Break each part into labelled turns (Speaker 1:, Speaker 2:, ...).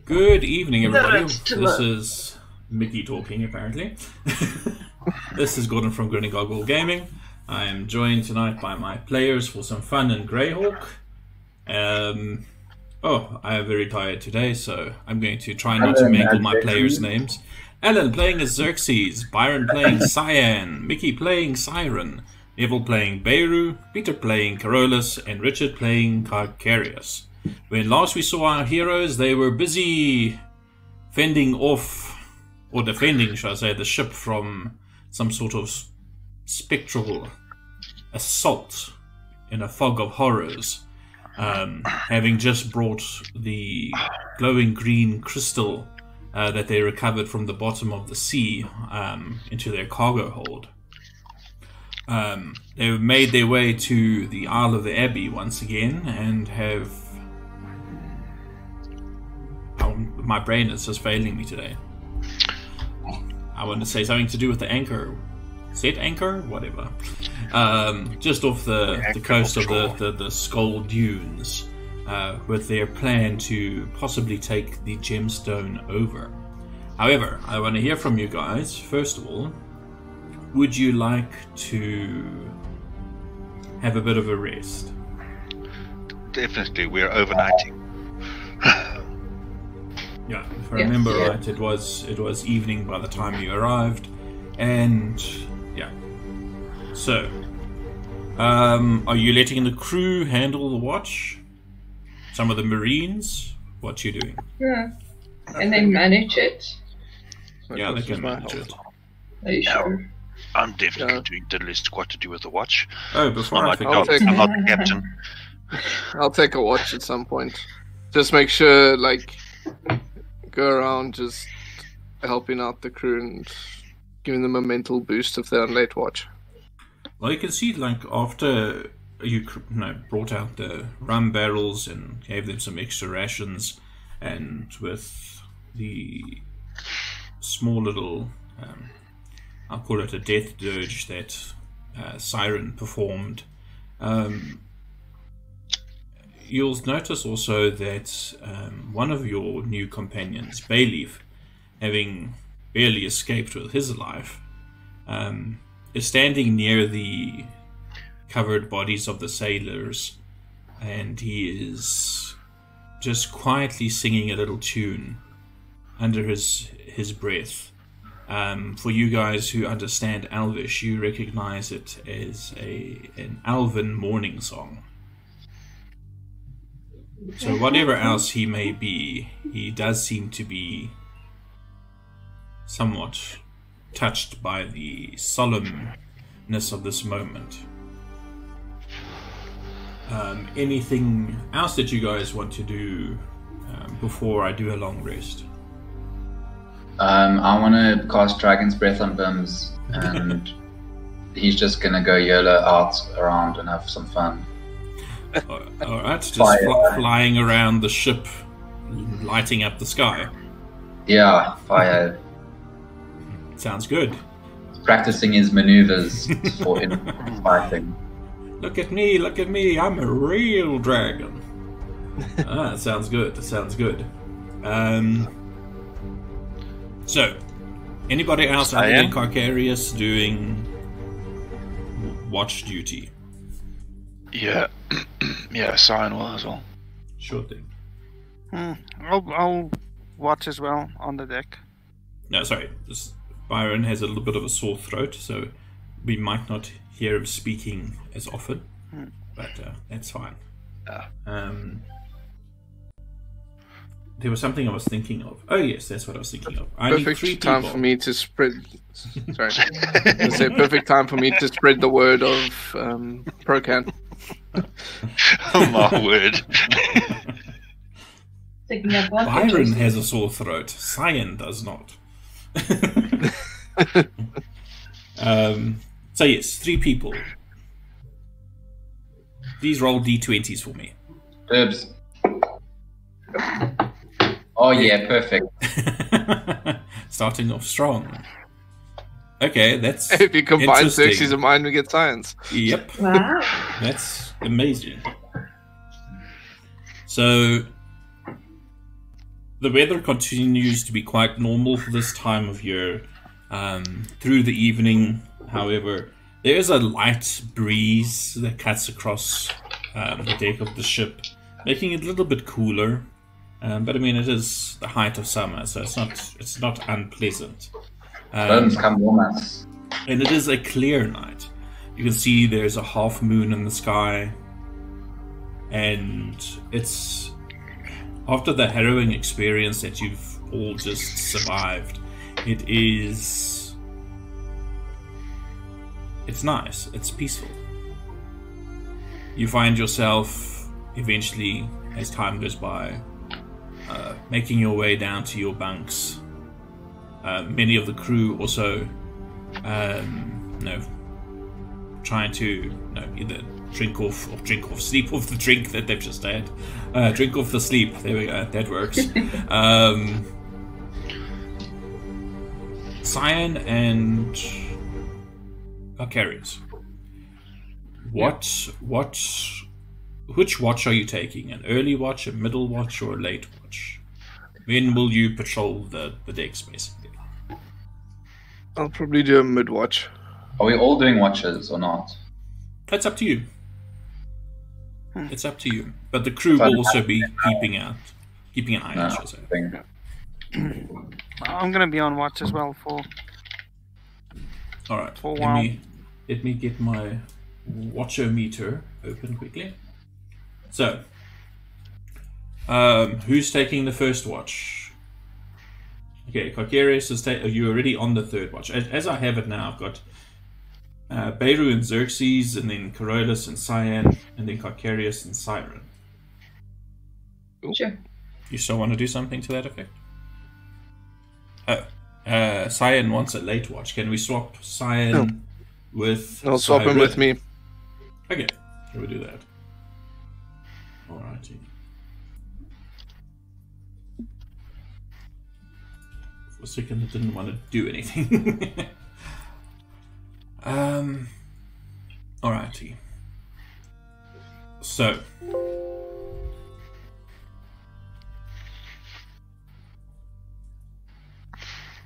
Speaker 1: Good evening, everybody. This is Mickey talking, apparently. This is Gordon from Greyhawk Gaming. I am joined tonight by my players for some fun in Greyhawk. I am very tired today, so I'm going to try not to mangle my players' names. Alan playing as Xerxes, Byron playing Cyan, Mickey playing Siren, Neville playing Beirut, Peter playing Carolus, and Richard playing Carcarius. When last we saw our heroes, they were busy fending off, or defending, shall I say, the ship from some sort of spectral assault in a fog of horrors, having just brought the glowing green crystal that they recovered from the bottom of the sea into their cargo hold. They've made their way to the Isle of the Abbey once again and have... my brain is just failing me today. I want to say something to do with the anchor. Set anchor? Whatever. Just off the coast of the Skull Dunes, with their plan to possibly take the gemstone over. However, I want to hear from you guys. First of all, would you like to have a bit of a rest?
Speaker 2: Definitely, we're overnighting.
Speaker 1: Yeah, if I remember right, it was evening by the time you arrived, and yeah. So, are you letting the crew handle the watch? Some of the Marines? What you doing?
Speaker 3: Yeah, and they manage it.
Speaker 1: Yeah, they can manage it.
Speaker 3: Are you sure?
Speaker 2: I'm definitely doing the list. What to do with the watch?
Speaker 1: Oh, before I forget,
Speaker 2: I'm not the captain.
Speaker 4: I'll take a watch at some point. Just make sure, like, go around just helping out the crew and giving them a mental boost if they're on late watch.
Speaker 1: Well, you can see, like, after you brought out the rum barrels and gave them some extra rations, and with the small little, I'll call it a death dirge that Siren performed, you'll notice also that one of your new companions, Bayleaf, having barely escaped with his life, is standing near the covered bodies of the sailors, and he is just quietly singing a little tune under his breath. For you guys who understand Elvish, you recognize it as an Elven morning song. So whatever else he may be, he does seem to be somewhat touched by the solemnness of this moment. Anything else that you guys want to do before I do a long rest?
Speaker 5: I want to cast Dragon's Breath on Bims, and he's just going to go YOLO out around and have some fun.
Speaker 1: Alright, just flying around the ship, lighting up the sky.
Speaker 5: Yeah, fire.
Speaker 1: Sounds good.
Speaker 5: Practicing his maneuvers for fighting.
Speaker 1: Look at me, I'm a real dragon. Sounds good, sounds good. So, anybody else other than Carcarius doing watch duty?
Speaker 2: Yeah, yeah, Cyan will as well.
Speaker 1: Sure thing.
Speaker 6: I'll watch as well on the deck.
Speaker 1: No, sorry. Byron has a little bit of a sore throat, so we might not hear him speaking as often, but that's fine. There was something I was thinking of. Oh yes, that's what I was thinking of. I need 3 people.
Speaker 4: Perfect time for me to spread. Sorry, I say perfect time for me to spread the word of Procan.
Speaker 2: Oh my word!
Speaker 1: Byron has a sore throat. Cyan does not. So yes, 3 people. Please roll d20s for me.
Speaker 5: Dibs. Oh yeah, perfect.
Speaker 1: Starting off strong. Okay, that's
Speaker 4: if you combine Xerxes and mine, we get science.
Speaker 1: Yep.
Speaker 3: Wow.
Speaker 1: That's amazing. So The weather continues to be quite normal for this time of year. Through the evening, however, there is a light breeze that cuts across the deck of the ship, making it a little bit cooler. But I mean, it is the height of summer, so it's not unpleasant.
Speaker 5: Bones come warm us.
Speaker 1: And it is a clear night. You can see there's a half moon in the sky, and it's after the harrowing experience that you've all just survived. It's nice. It's peaceful. You find yourself eventually, as time goes by, making your way down to your bunks. Many of the crew also, trying to either drink off, sleep off the drink that they've just had. Drink off the sleep. There we go. That works. Cyan and Carriers. Which watch are you taking? An early watch, a middle watch, or a late watch? When will you patrol the decks, basically?
Speaker 4: I'll probably do a mid-watch.
Speaker 5: Are we all doing watches or not?
Speaker 1: That's up to you. It's up to you. But the crew will also be keeping an eye on you.
Speaker 6: I'm gonna be on watch as well for.
Speaker 1: All right.
Speaker 6: For a while.
Speaker 1: Let me get my watchometer open quickly. So, who's taking the first watch? Okay, Carcarius is you're already on the third watch. As I have it now, I've got Beirut and Xerxes, and then Corollas and Cyan, and then Carcarius and Siren.
Speaker 3: Sure.
Speaker 1: You still want to do something to that effect? Cyan wants a late watch. Can we swap Cyan with
Speaker 4: I'll swap him with me.
Speaker 1: Okay, can we do that? Alrighty. For a second, I didn't want to do anything. Alrighty. So.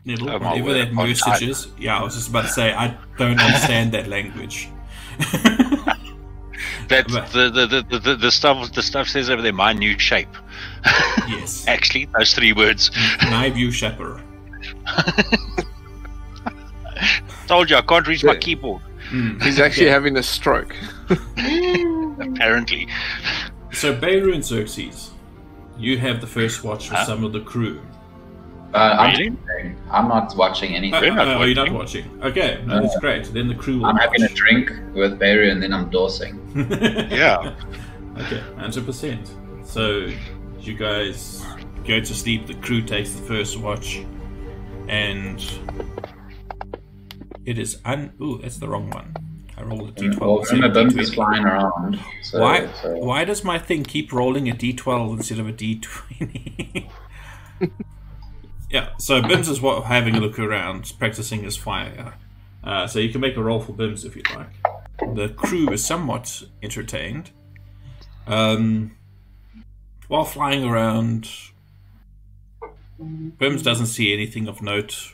Speaker 1: Neville, whatever that message is. Yeah, I was just about to say, I don't understand that language.
Speaker 7: That's the stuff says over there, my new shape.
Speaker 1: Yes.
Speaker 7: Actually, those 3 words.
Speaker 1: My view shepherd.
Speaker 7: Told you I can't reach my keyboard.
Speaker 4: He's actually having a stroke.
Speaker 7: Apparently.
Speaker 1: So Beirut and Xerxes, you have the first watch with some of the crew.
Speaker 5: I'm not watching anything.
Speaker 1: Oh, you're not watching? Okay, no, that's great. Then the crew will
Speaker 5: I'm
Speaker 1: watch.
Speaker 5: having a drink with Beirut and then I'm dosing.
Speaker 7: Yeah.
Speaker 1: Okay, 100%. So you guys go to sleep, the crew takes the first watch, and it is ooh, that's the wrong one. I rolled a d12.
Speaker 5: Well, the bump is flying around. So,
Speaker 1: why does my thing keep rolling a d12 instead of a d20? Yeah, so Bims is having a look around, practicing his fire. So you can make a roll for Bims if you'd like. The crew is somewhat entertained. While flying around, Bims doesn't see anything of note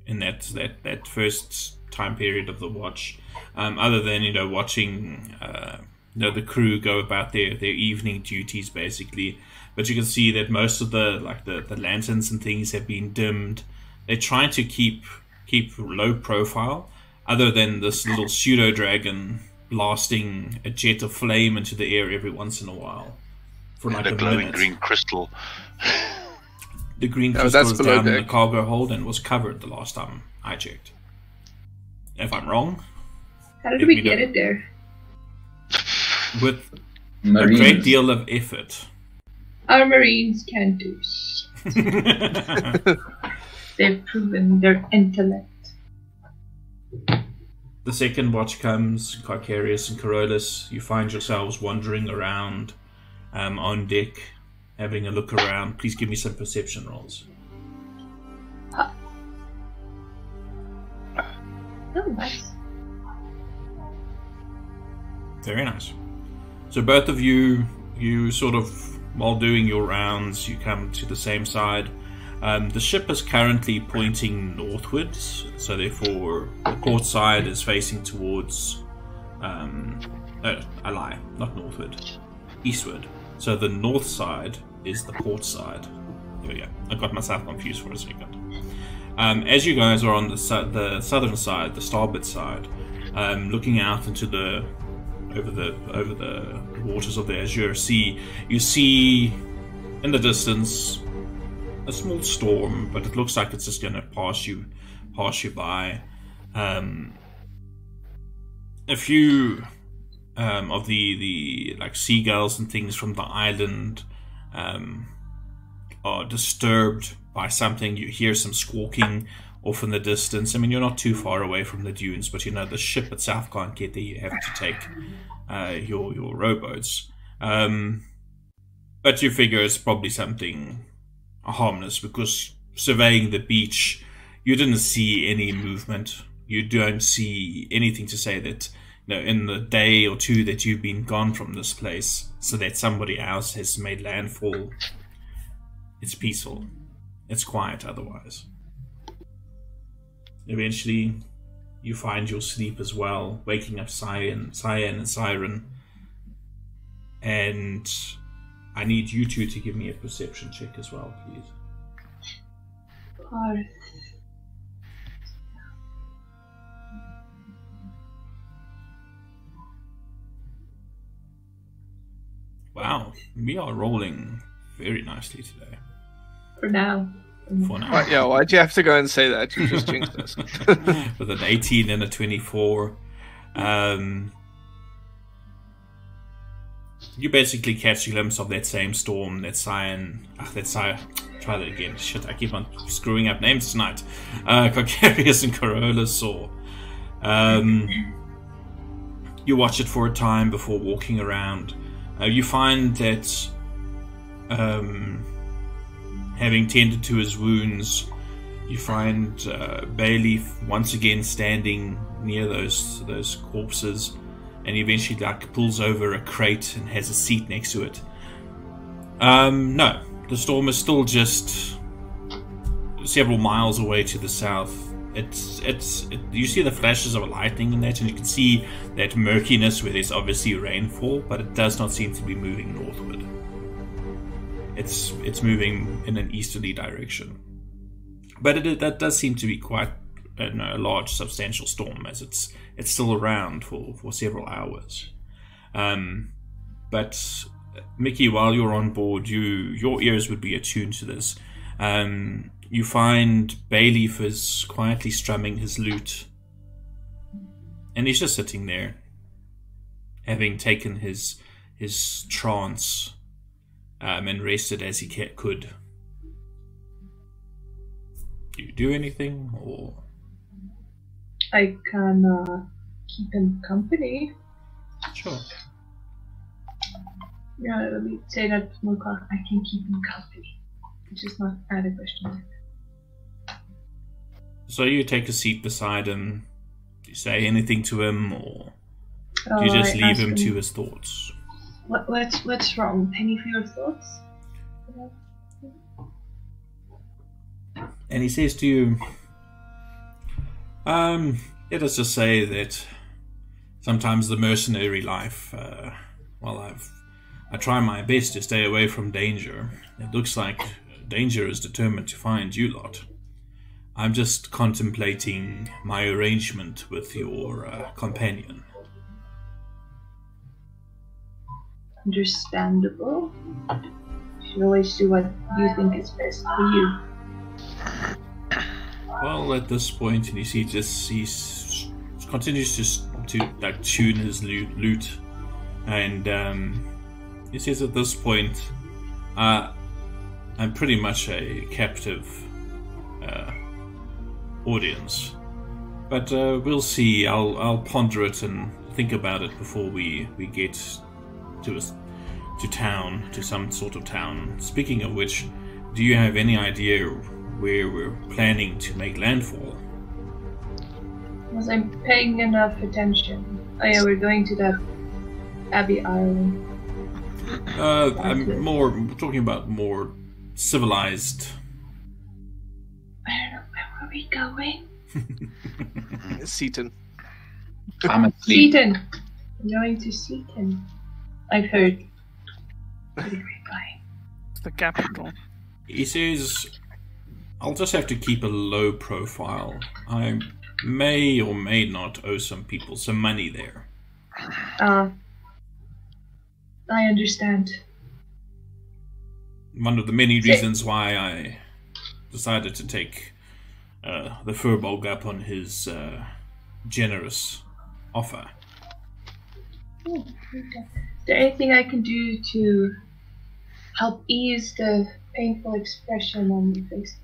Speaker 1: in that first time period of the watch, other than watching the crew go about their evening duties basically. But you can see that most of the lanterns and things have been dimmed. They're trying to keep low profile, other than this little pseudo dragon blasting a jet of flame into the air every once in a while for like a
Speaker 7: glowing
Speaker 1: minute.
Speaker 7: green crystal.
Speaker 1: The green crystal was down in the cargo hold and was covered the last time I checked. If I'm wrong,
Speaker 3: how did we get it there?
Speaker 1: With
Speaker 5: Marines.
Speaker 1: a great deal of effort.
Speaker 3: Our Marines can do. They've proven their intellect.
Speaker 1: The second watch comes, Carcarius and Corollas. You find yourselves wandering around on deck, having a look around. Please give me some perception rolls.
Speaker 3: Oh, nice.
Speaker 1: Very nice. So both of you sort of while doing your rounds, you come to the same side. The ship is currently pointing northwards, so therefore the port side is facing towards... no, I lie, not northward, eastward. So the north side is the port side. There we go. I got myself confused for a second. As you guys are on the southern side, the starboard side, looking out into over the waters of the Azure Sea, you see in the distance a small storm, but it looks like it's just going to pass you by. A few of the like seagulls and things from the island are disturbed by something. You hear some squawking off in the distance. I mean, you're not too far away from the dunes, but you know the ship itself can't get there. You have to take your rowboats. But you figure it's probably something harmless, because surveying the beach, you didn't see any movement. You don't see anything to say that, you know, in the day or two that you've been gone from this place, so that somebody else has made landfall. It's peaceful. It's quiet otherwise. Eventually, you find your sleep as well, waking up Cyan and Siren. And I need you two to give me a perception check as well, please. Wow, we are rolling very nicely today.
Speaker 3: For now.
Speaker 1: For now.
Speaker 4: Yeah, why'd you have to go and say that? You just jinxed us.
Speaker 1: With an 18 and a 24. You basically catch a glimpse of that same storm that Cyan... Try that again. Shit, I keep on screwing up names tonight. Carcarius and Corolla saw. You watch it for a time before walking around. You find that... having tended to his wounds, you find Bayleaf once again standing near those corpses, and he eventually like pulls over a crate and has a seat next to it. No, the storm is still just several miles away to the south. You see the flashes of lightning in that, and you can see that murkiness where there's obviously rainfall, but it does not seem to be moving northward. It's moving in an easterly direction, but that does seem to be quite a large, substantial storm, as it's still around for several hours. But Mickey, while you're on board, your ears would be attuned to this. You find Bayleaf is quietly strumming his lute, and he's just sitting there, having taken his trance. And rested as he could. Do you do anything, or?
Speaker 3: I can keep him company.
Speaker 1: Sure.
Speaker 3: Yeah, let me say that more. I can keep him company, which is not out of question.
Speaker 1: So you take a seat beside him. Do you say anything to him, or do you just leave him to his thoughts?
Speaker 3: What's wrong? Any of your thoughts?
Speaker 1: And he says to you, let us just say that sometimes the mercenary life, I try my best to stay away from danger. It looks like danger is determined to find you lot. I'm just contemplating my arrangement with your companion.
Speaker 3: Understandable. You should always do what you think is best for you.
Speaker 1: Well, at this point, and you see, he continues to like tune his lute, and he says, at this point, I'm pretty much a captive audience, but we'll see. I'll ponder it and think about it before we get to town, to some sort of town. Speaking of which, do you have any idea where we're planning to make landfall?
Speaker 3: Was I paying enough attention? Oh yeah, we're going to the Abbey Isle.
Speaker 1: I'm more talking about more civilized.
Speaker 3: I don't know, where were we going?
Speaker 4: Seaton.
Speaker 5: I'm asleep.
Speaker 3: Seaton! I'm going to Seaton. I've heard. Pretty grapevine.
Speaker 6: It's the capital.
Speaker 1: He says, I'll just have to keep a low profile. I may or may not owe some people some money there.
Speaker 3: I understand.
Speaker 1: One of the many reasons why I decided to take the Furbolg up on his generous offer.
Speaker 3: Oh, okay. Is there anything I can do to help ease the painful expression on your face?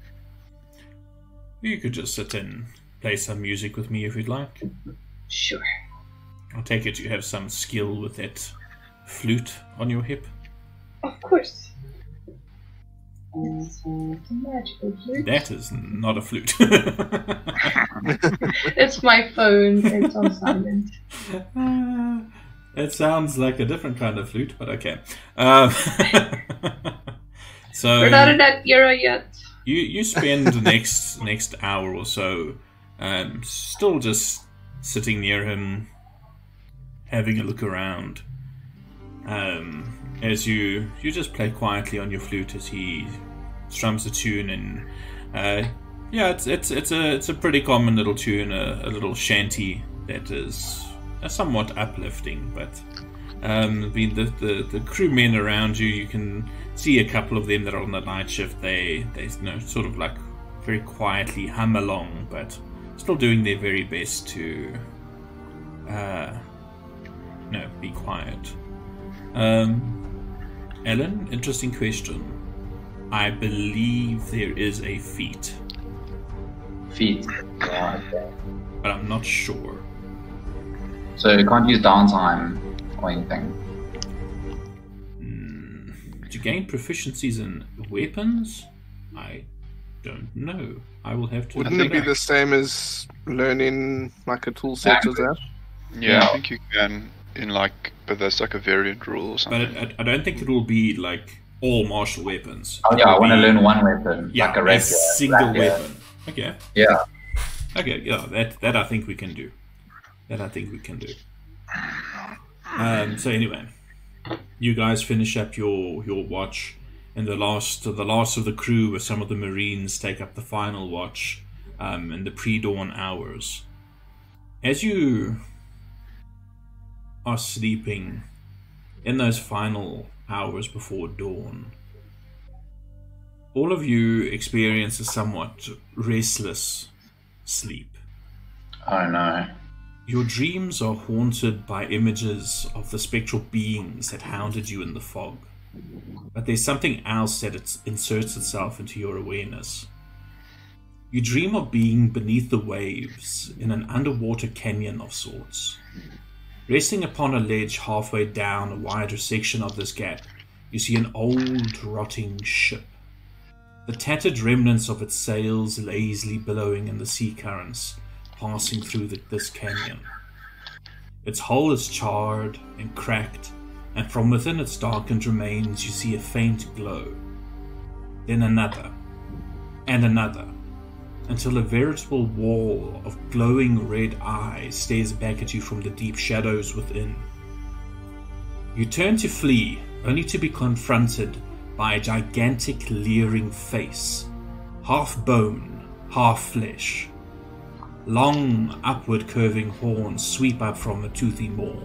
Speaker 1: You could just sit and play some music with me if you'd like.
Speaker 3: Sure.
Speaker 1: I'll take it you have some skill with that flute on your hip.
Speaker 3: Of course. It's a magical flute.
Speaker 1: That is not a flute.
Speaker 3: It's my phone. It's on silent.
Speaker 1: It sounds like a different kind of flute, but okay. So
Speaker 3: We're not in that era yet.
Speaker 1: you spend the next hour or so still just sitting near him, having a look around. As you just play quietly on your flute as he strums a tune, and it's a pretty common little tune, a little shanty that is somewhat uplifting. But the crewmen around you, you can see a couple of them that are on the night shift. They sort of like very quietly hum along, but still doing their very best to be quiet. Ellen, interesting question. I believe there is a feat.
Speaker 5: Feet. Yeah, okay.
Speaker 1: But I'm not sure.
Speaker 5: So you can't use downtime or anything.
Speaker 1: To gain proficiencies in weapons? I don't know. I will have to.
Speaker 4: Wouldn't it be the same as learning like a tool set or that?
Speaker 2: Yeah, I think you can but there's like a variant rule or something.
Speaker 1: But I don't think it will be like all martial weapons.
Speaker 5: Oh yeah, I want to learn one weapon,
Speaker 1: Yeah,
Speaker 5: like a
Speaker 1: a
Speaker 5: rapier.
Speaker 1: single weapon. Okay.
Speaker 5: Yeah.
Speaker 1: Okay, yeah, that I think we can do. So anyway, you guys finish up your watch, and the last of the crew, with some of the Marines, take up the final watch in the pre-dawn hours. As you are sleeping in those final hours before dawn, all of you experience a somewhat restless sleep.
Speaker 5: Oh no.
Speaker 1: Your dreams are haunted by images of the spectral beings that hounded you in the fog. But there's something else that inserts itself into your awareness. You dream of being beneath the waves in an underwater canyon of sorts. Resting upon a ledge halfway down a wider section of this gap, you see an old, rotting ship. The tattered remnants of its sails lazily billowing in the sea currents, passing through this canyon. Its hull is charred and cracked, and from within its darkened remains you see a faint glow. Then another, and another, until a veritable wall of glowing red eyes stares back at you from the deep shadows within. You turn to flee, only to be confronted by a gigantic leering face, half bone, half flesh. Long, upward curving horns sweep up from the toothy maw,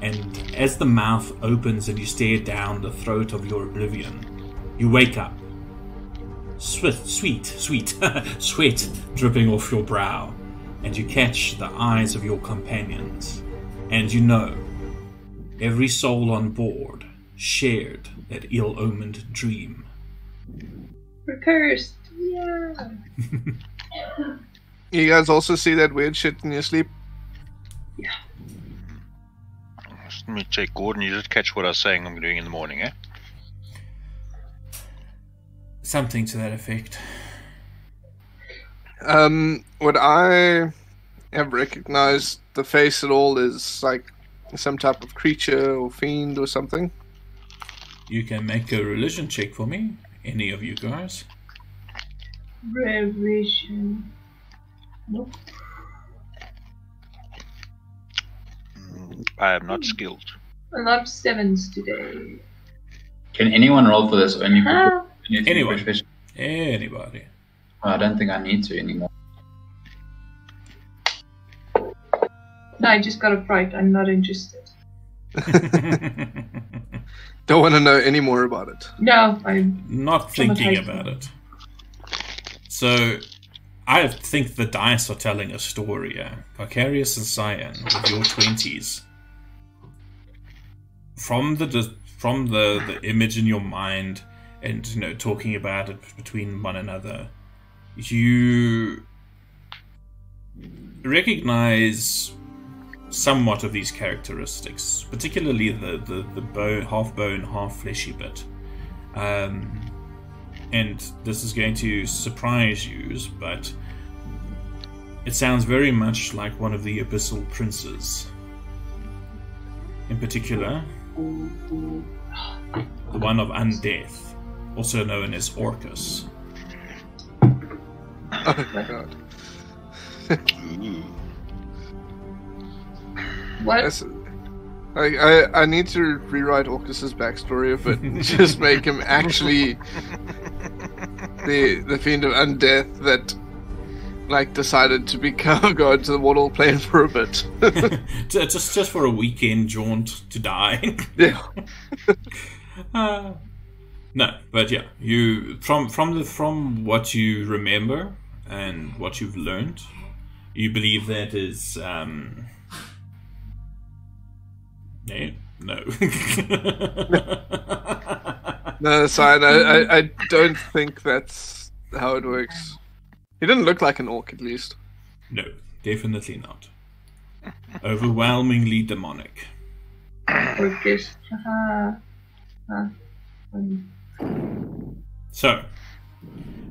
Speaker 1: and as the mouth opens and you stare down the throat of your oblivion, you wake up. Sweet sweat dripping off your brow, and you catch the eyes of your companions, and you know every soul on board shared that ill-omened dream.
Speaker 3: We're cursed. Yeah.
Speaker 4: You guys also see that weird shit in your sleep?
Speaker 3: Yeah.
Speaker 7: Let me check, Gordon. You did catch what I was saying I'm doing in the morning, eh?
Speaker 1: Something to that effect.
Speaker 4: Would I have recognized the face at all as like some type of creature or fiend or something?
Speaker 1: You can make a religion check for me, any of you guys.
Speaker 3: Religion. Nope.
Speaker 7: I am not skilled.
Speaker 3: A lot of 7s today.
Speaker 5: Can anyone roll for this? Or any people?
Speaker 1: Anyone.
Speaker 5: Proficient?
Speaker 1: Anybody.
Speaker 5: Oh, I don't think I need to anymore.
Speaker 3: No, I just got a fright. I'm not interested.
Speaker 4: Don't want to know any more about it.
Speaker 3: No, I'm
Speaker 1: Not thinking about it. So, I think the dice are telling a story here. Vicarious and Cyan, with your 20s. From the image in your mind, and talking about it between one another, you recognize somewhat of these characteristics, particularly the bone, half bone, half fleshy bit. And this is going to surprise you, but it sounds very much like one of the Abyssal Princes. In particular, the one of Undeath, also known as Orcus.
Speaker 4: Oh my god.
Speaker 3: What?
Speaker 4: I need to rewrite Orcus's backstory a bit. Just make him actually the fiend of undeath that decided to go into the mortal plane for a bit.
Speaker 1: just for a weekend jaunt to die.
Speaker 4: Yeah.
Speaker 1: No, but yeah, you from what you remember and what you've learned, you believe that is no.
Speaker 4: No, Cyan, I don't think that's how it works. He didn't look like an orc, at least.
Speaker 1: No, definitely not. Overwhelmingly demonic.
Speaker 3: Orcus.
Speaker 1: So,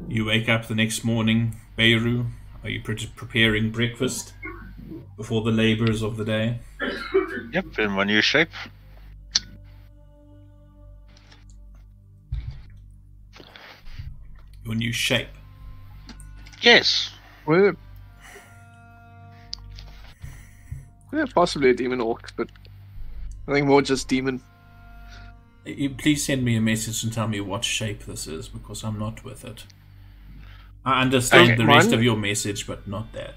Speaker 1: you wake up the next morning, Beirut. Are you preparing breakfast before the labors of the day?
Speaker 7: Yep, in my new shape.
Speaker 1: Your new shape.
Speaker 7: Yes.
Speaker 4: We're possibly a demon orc, but I think more just demon.
Speaker 1: Please send me a message and tell me what shape this is, because I'm not with it. I understand the rest of your message, but not that.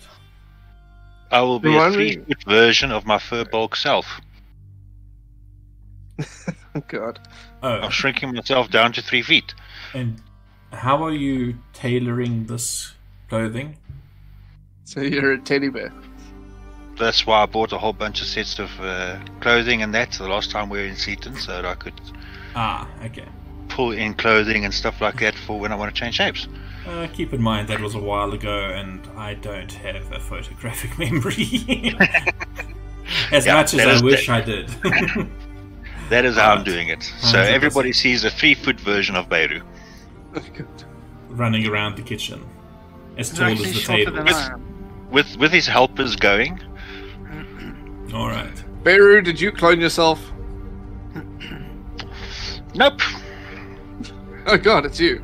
Speaker 7: I will be a 3-foot version of my fur-bulk self.
Speaker 4: Oh god.
Speaker 1: Oh,
Speaker 7: I'm shrinking myself down to 3 feet.
Speaker 1: and how are you tailoring this clothing?
Speaker 4: So you're a teddy bear.
Speaker 7: That's why I bought a whole bunch of sets of clothing and that the last time we were in Seaton, so that I could
Speaker 1: Okay.
Speaker 7: pull in clothing and stuff like that for when I want to change shapes.
Speaker 1: Keep in mind that was a while ago, and I don't have a photographic memory. As much as I wish I did.
Speaker 7: That is how I'm doing it. So
Speaker 1: 100%.
Speaker 7: everybody sees a 3-foot version of Beirut.
Speaker 4: Oh god.
Speaker 1: Running around the kitchen, as
Speaker 6: He's
Speaker 1: tall as
Speaker 6: actually
Speaker 1: the
Speaker 6: shorter
Speaker 1: table.
Speaker 6: than I am.
Speaker 7: With his helpers going.
Speaker 1: All right.
Speaker 4: Beirut, did you clone yourself?
Speaker 7: Nope.
Speaker 4: Oh god, it's you.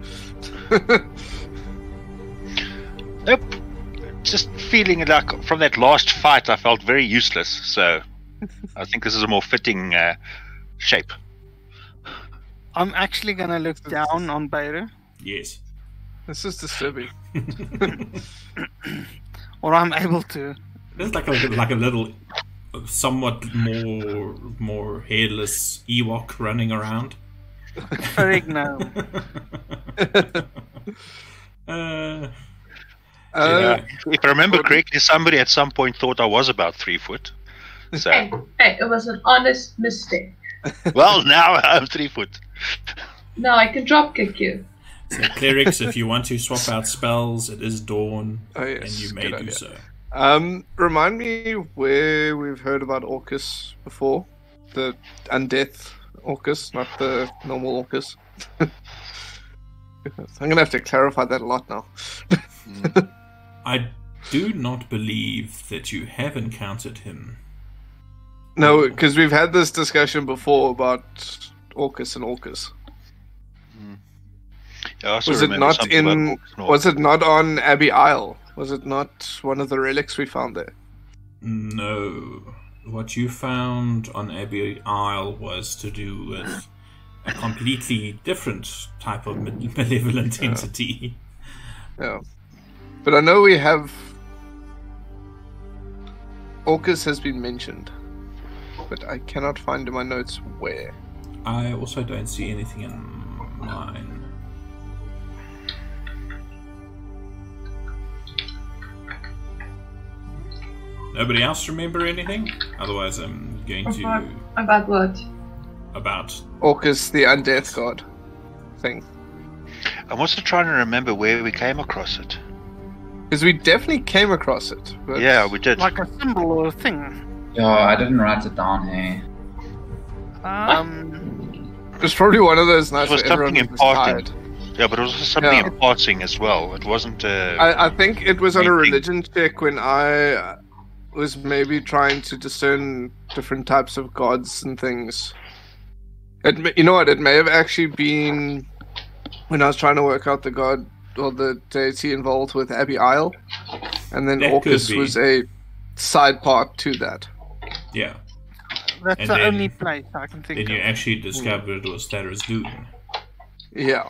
Speaker 7: Nope. Just feeling like from that last fight I felt very useless, so I think this is a more fitting shape.
Speaker 6: I'm actually gonna look down on Beirut,
Speaker 1: Yes.
Speaker 4: This is disturbing.
Speaker 6: or I'm able to.
Speaker 1: There's like a little, somewhat more hairless Ewok running around.
Speaker 6: Furry gnome.
Speaker 7: If I remember correctly, somebody at some point thought I was about 3 foot. So,
Speaker 3: Hey, it was an honest mistake.
Speaker 7: well, now I'm 3 foot.
Speaker 3: No, I can drop kick you.
Speaker 1: So clerics, if you want to swap out spells, it is dawn,
Speaker 4: Oh yes,
Speaker 1: and you may
Speaker 4: good
Speaker 1: do
Speaker 4: idea.
Speaker 1: so.
Speaker 4: Remind me where we've heard about Orcus before. The undeath Orcus, not the normal Orcus. I'm gonna have to clarify that a lot now.
Speaker 1: I do not believe that you have encountered him.
Speaker 4: No, because we've had this discussion before about Orcus and Orcus.
Speaker 7: Yeah, I also
Speaker 4: Was it
Speaker 7: remember
Speaker 4: not
Speaker 7: something about
Speaker 4: in?
Speaker 7: Orcs and
Speaker 4: Was it not on Abbey Isle? Was it not one of the relics we found there?
Speaker 1: No. What you found on Abbey Isle was to do with a completely different type of malevolent entity.
Speaker 4: Yeah, but I know we have. Orcus has been mentioned, but I cannot find in my notes where.
Speaker 1: I also don't see anything in mine. Nobody else remember anything? Otherwise I'm going to...
Speaker 3: About what?
Speaker 1: About...
Speaker 4: Orcus, the undeath god thing.
Speaker 7: I'm also trying to remember where we came across it.
Speaker 4: Because we definitely came across it. But...
Speaker 7: Yeah, we did.
Speaker 6: Like a symbol or a thing.
Speaker 5: Yeah, I didn't write it down here.
Speaker 4: It was probably one of those nights
Speaker 7: It was
Speaker 4: where everyone
Speaker 7: something
Speaker 4: was
Speaker 7: imparting.
Speaker 4: tired.
Speaker 7: Yeah, but it was also something imparting as well. It wasn't...
Speaker 4: I think it was on a
Speaker 7: main thing.
Speaker 4: religion check when I was maybe trying to discern different types of gods and things. You know what? It may have actually been when I was trying to work out the god or the deity involved with Abbey Isle, and then
Speaker 1: That
Speaker 4: Orcus
Speaker 1: could be.
Speaker 4: was a side part to that.
Speaker 1: Yeah.
Speaker 6: That's
Speaker 1: And
Speaker 6: the
Speaker 1: then-
Speaker 6: only place I can think
Speaker 1: Then you
Speaker 6: of.
Speaker 1: actually discovered it was Thera's Doom.
Speaker 4: Yeah.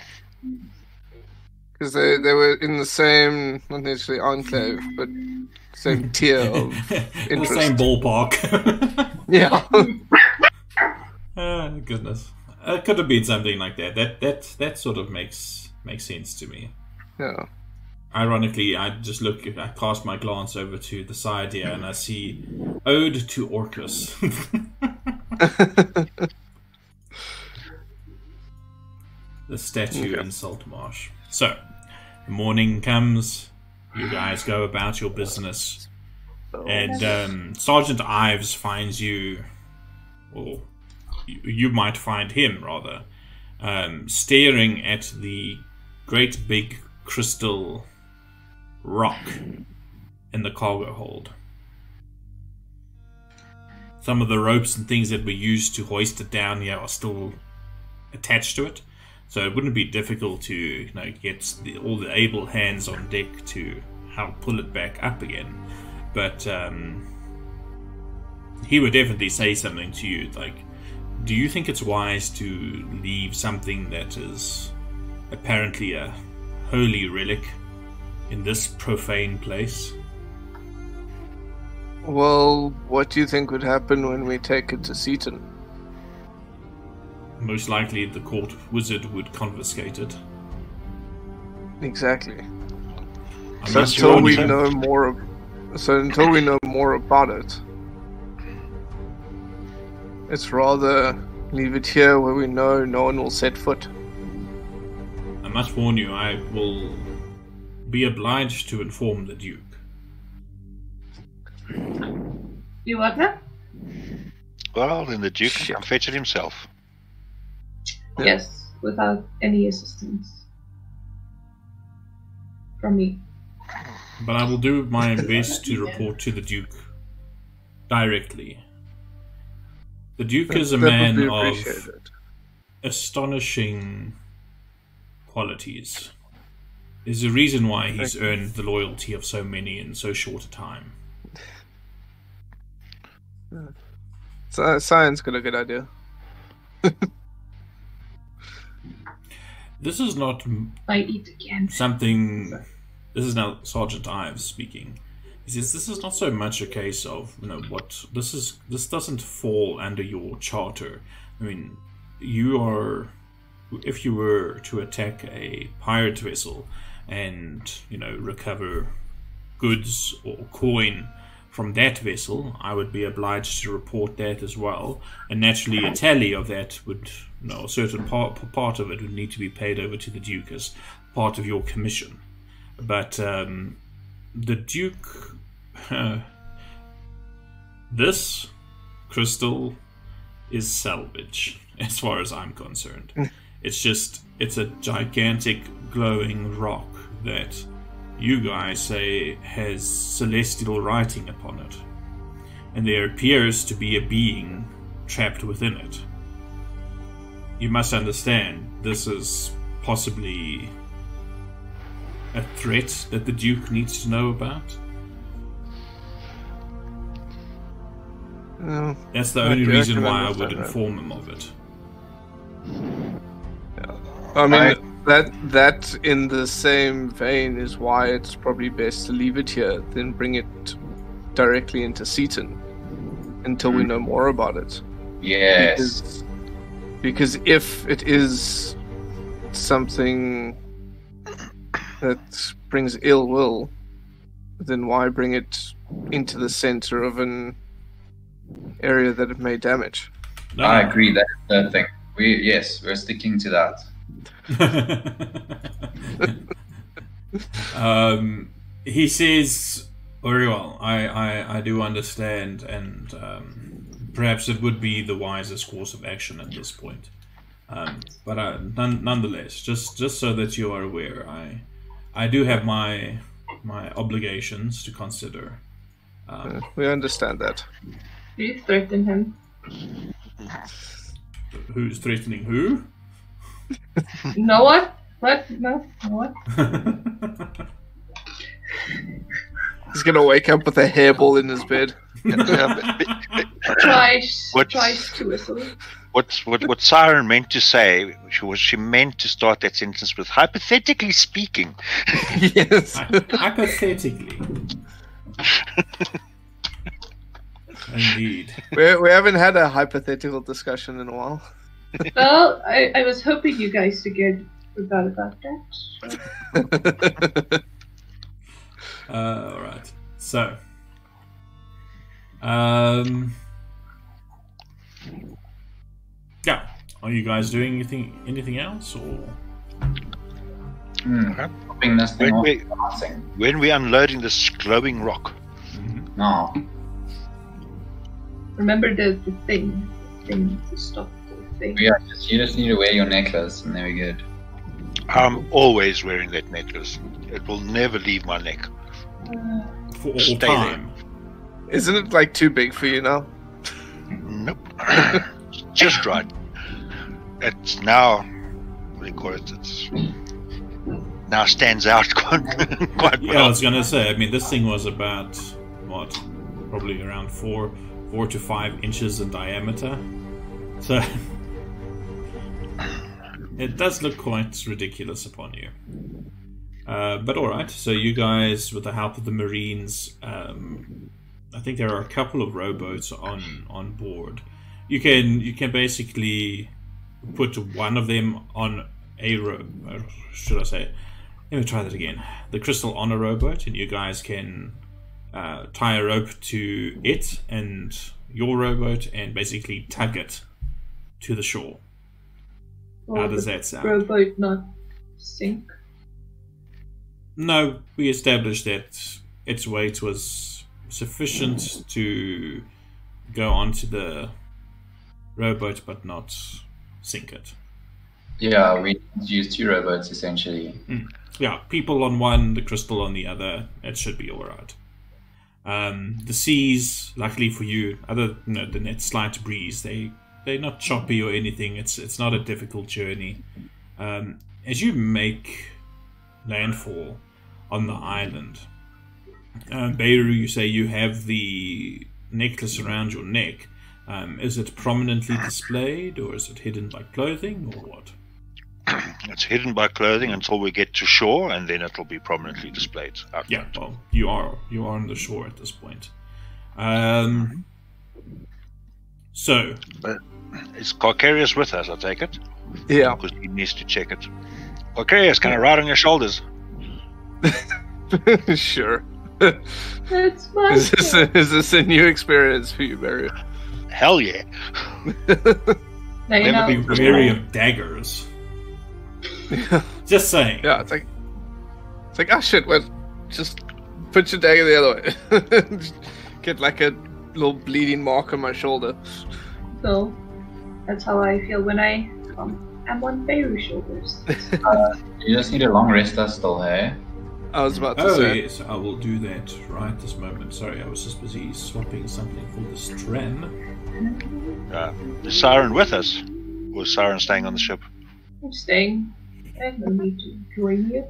Speaker 4: Because they were in the same, not necessarily enclave, but same tier of
Speaker 1: In the
Speaker 4: interest.
Speaker 1: same ballpark.
Speaker 4: Yeah.
Speaker 1: Oh, goodness. It could have been something like that. That sort of makes sense to me.
Speaker 4: Yeah.
Speaker 1: Ironically, I cast my glance over to the side here and I see Ode to Orcus. The statue in Saltmarsh. So, the morning comes, you guys go about your business, and Sergeant Ives finds you, or you might find him rather, staring at the great big crystal rock in the cargo hold. Some of the ropes and things that were used to hoist it down here are still attached to it, so it wouldn't be difficult to get all the able hands on deck to help pull it back up again. But he would definitely say something to you like, do you think it's wise to leave something that is apparently a holy relic in this profane place?
Speaker 4: Well, what do you think would happen when we take it to Seaton?
Speaker 1: Most likely the court wizard would confiscate it.
Speaker 4: Exactly.
Speaker 1: I
Speaker 4: So
Speaker 1: must
Speaker 4: until
Speaker 1: warn
Speaker 4: we
Speaker 1: you-
Speaker 4: know more about it, it's rather leave it here where we know no one will set foot.
Speaker 1: I must warn you, I will be obliged to inform the Duke.
Speaker 3: You what now?
Speaker 7: Well, then the Duke can come fetch it himself.
Speaker 4: Yeah.
Speaker 3: Yes, without any assistance from me.
Speaker 1: But I will do my best to report to the Duke directly. The Duke is a
Speaker 4: That would
Speaker 1: man
Speaker 4: be
Speaker 1: of
Speaker 4: appreciated.
Speaker 1: astonishing qualities. There's a reason why he's earned the loyalty of so many in so short a time.
Speaker 4: Science got a good idea.
Speaker 1: This is not
Speaker 3: I eat again.
Speaker 1: something. This is now Sergeant Ives speaking. He says this is not so much a case of what this is. This doesn't fall under your charter. I mean, you are. If you were to attack a pirate vessel and recover goods or coin from that vessel, I would be obliged to report that as well. And naturally, a tally of that would, a certain part of it would need to be paid over to the Duke as part of your commission. But the Duke, this crystal is salvage, as far as I'm concerned. It's a gigantic glowing rock that you guys say has celestial writing upon it, and there appears to be a being trapped within it. you must understand, this is possibly a threat that the Duke needs to know about. That's the only reason why I would inform him of it.
Speaker 4: I mean, that in the same vein is why it's probably best to leave it here than bring it directly into Seaton until we know more about it.
Speaker 5: Yes.
Speaker 4: Because if it is something that brings ill will, then why bring it into the center of an area that it may damage?
Speaker 1: No.
Speaker 5: I agree. That's the thing. We're sticking to that.
Speaker 1: He says, very well, I do understand, and perhaps it would be the wisest course of action at this point. But nonetheless, just so that you are aware, I do have my obligations to consider.
Speaker 4: We understand that.
Speaker 3: You threaten him.
Speaker 1: Who's threatening who?
Speaker 3: No one? What? No what?
Speaker 4: He's gonna wake up with a hairball in his bed.
Speaker 3: Tries to whistle.
Speaker 7: What Siren meant to say, she meant to start that sentence with hypothetically speaking.
Speaker 4: Yes.
Speaker 1: Hypothetically. Indeed.
Speaker 4: We haven't had a hypothetical discussion in a while.
Speaker 3: Well, I was hoping you guys to get forgot about that.
Speaker 1: Alright. So. Yeah. Are you guys doing anything else, or?
Speaker 5: Popping this thing off, passing.
Speaker 7: When we're unloading this glowing rock.
Speaker 5: No.
Speaker 3: Remember the thing to stop the thing.
Speaker 5: You just need to wear your necklace, and then we're good.
Speaker 7: I'm always wearing that necklace. It will never leave my neck.
Speaker 1: For all
Speaker 7: Stay
Speaker 1: time.
Speaker 4: Isn't it like too big for you now?
Speaker 7: Nope. Just right. It's now, what do you call it? It's now stands out quite well.
Speaker 1: Yeah, I was gonna say. I mean, this thing was about what, probably around 4 to 5 inches in diameter. So it does look quite ridiculous upon you. But alright, so you guys, with the help of the Marines, I think there are a couple of rowboats on board. You can basically put one of them on a row. Should I say? Let me try that again. The crystal on a rowboat, and you guys can tie a rope to it and your rowboat, and basically tug it to the shore. How does that sound?
Speaker 3: Rowboat not sink.
Speaker 1: No, we established that its weight was sufficient to go onto the rowboat, but not sink it.
Speaker 5: Yeah, we use 2 rowboats essentially.
Speaker 1: Yeah, people on one, the crystal on the other. It should be alright. The seas, luckily for you, other the net slight breeze, they're not choppy or anything. It's not a difficult journey. As you make landfall on the island, Beirut, you say you have the necklace around your neck. Is it prominently displayed, or is it hidden by clothing, or what?
Speaker 7: It's hidden by clothing until we get to shore, and then it'll be prominently displayed out
Speaker 1: Yeah,
Speaker 7: front.
Speaker 1: well, you are on the shore at this point. So,
Speaker 7: But is Carcarius with us, I take it?
Speaker 4: Yeah.
Speaker 7: Because he needs to check it. Carcarius, can I ride on your shoulders?
Speaker 4: Sure.
Speaker 3: It's my
Speaker 4: Is this a new experience for you, Barry?
Speaker 7: Hell yeah.
Speaker 3: Now you
Speaker 7: Never
Speaker 3: know.
Speaker 1: be wary of daggers. Just saying.
Speaker 4: Yeah, it's like, oh shit, well, just put your dagger the other way. Get like a little bleeding mark on my shoulder.
Speaker 3: So that's how I feel when I am on Beirut's shoulders.
Speaker 5: You just need a long rest still, hey?
Speaker 4: I was about to
Speaker 1: Oh
Speaker 4: say.
Speaker 1: yes, I will do that right this moment. Sorry, I was just busy swapping something for this tram.
Speaker 7: Is Siren with us? was Siren staying on the ship?
Speaker 3: I'm staying. I have no need to join you.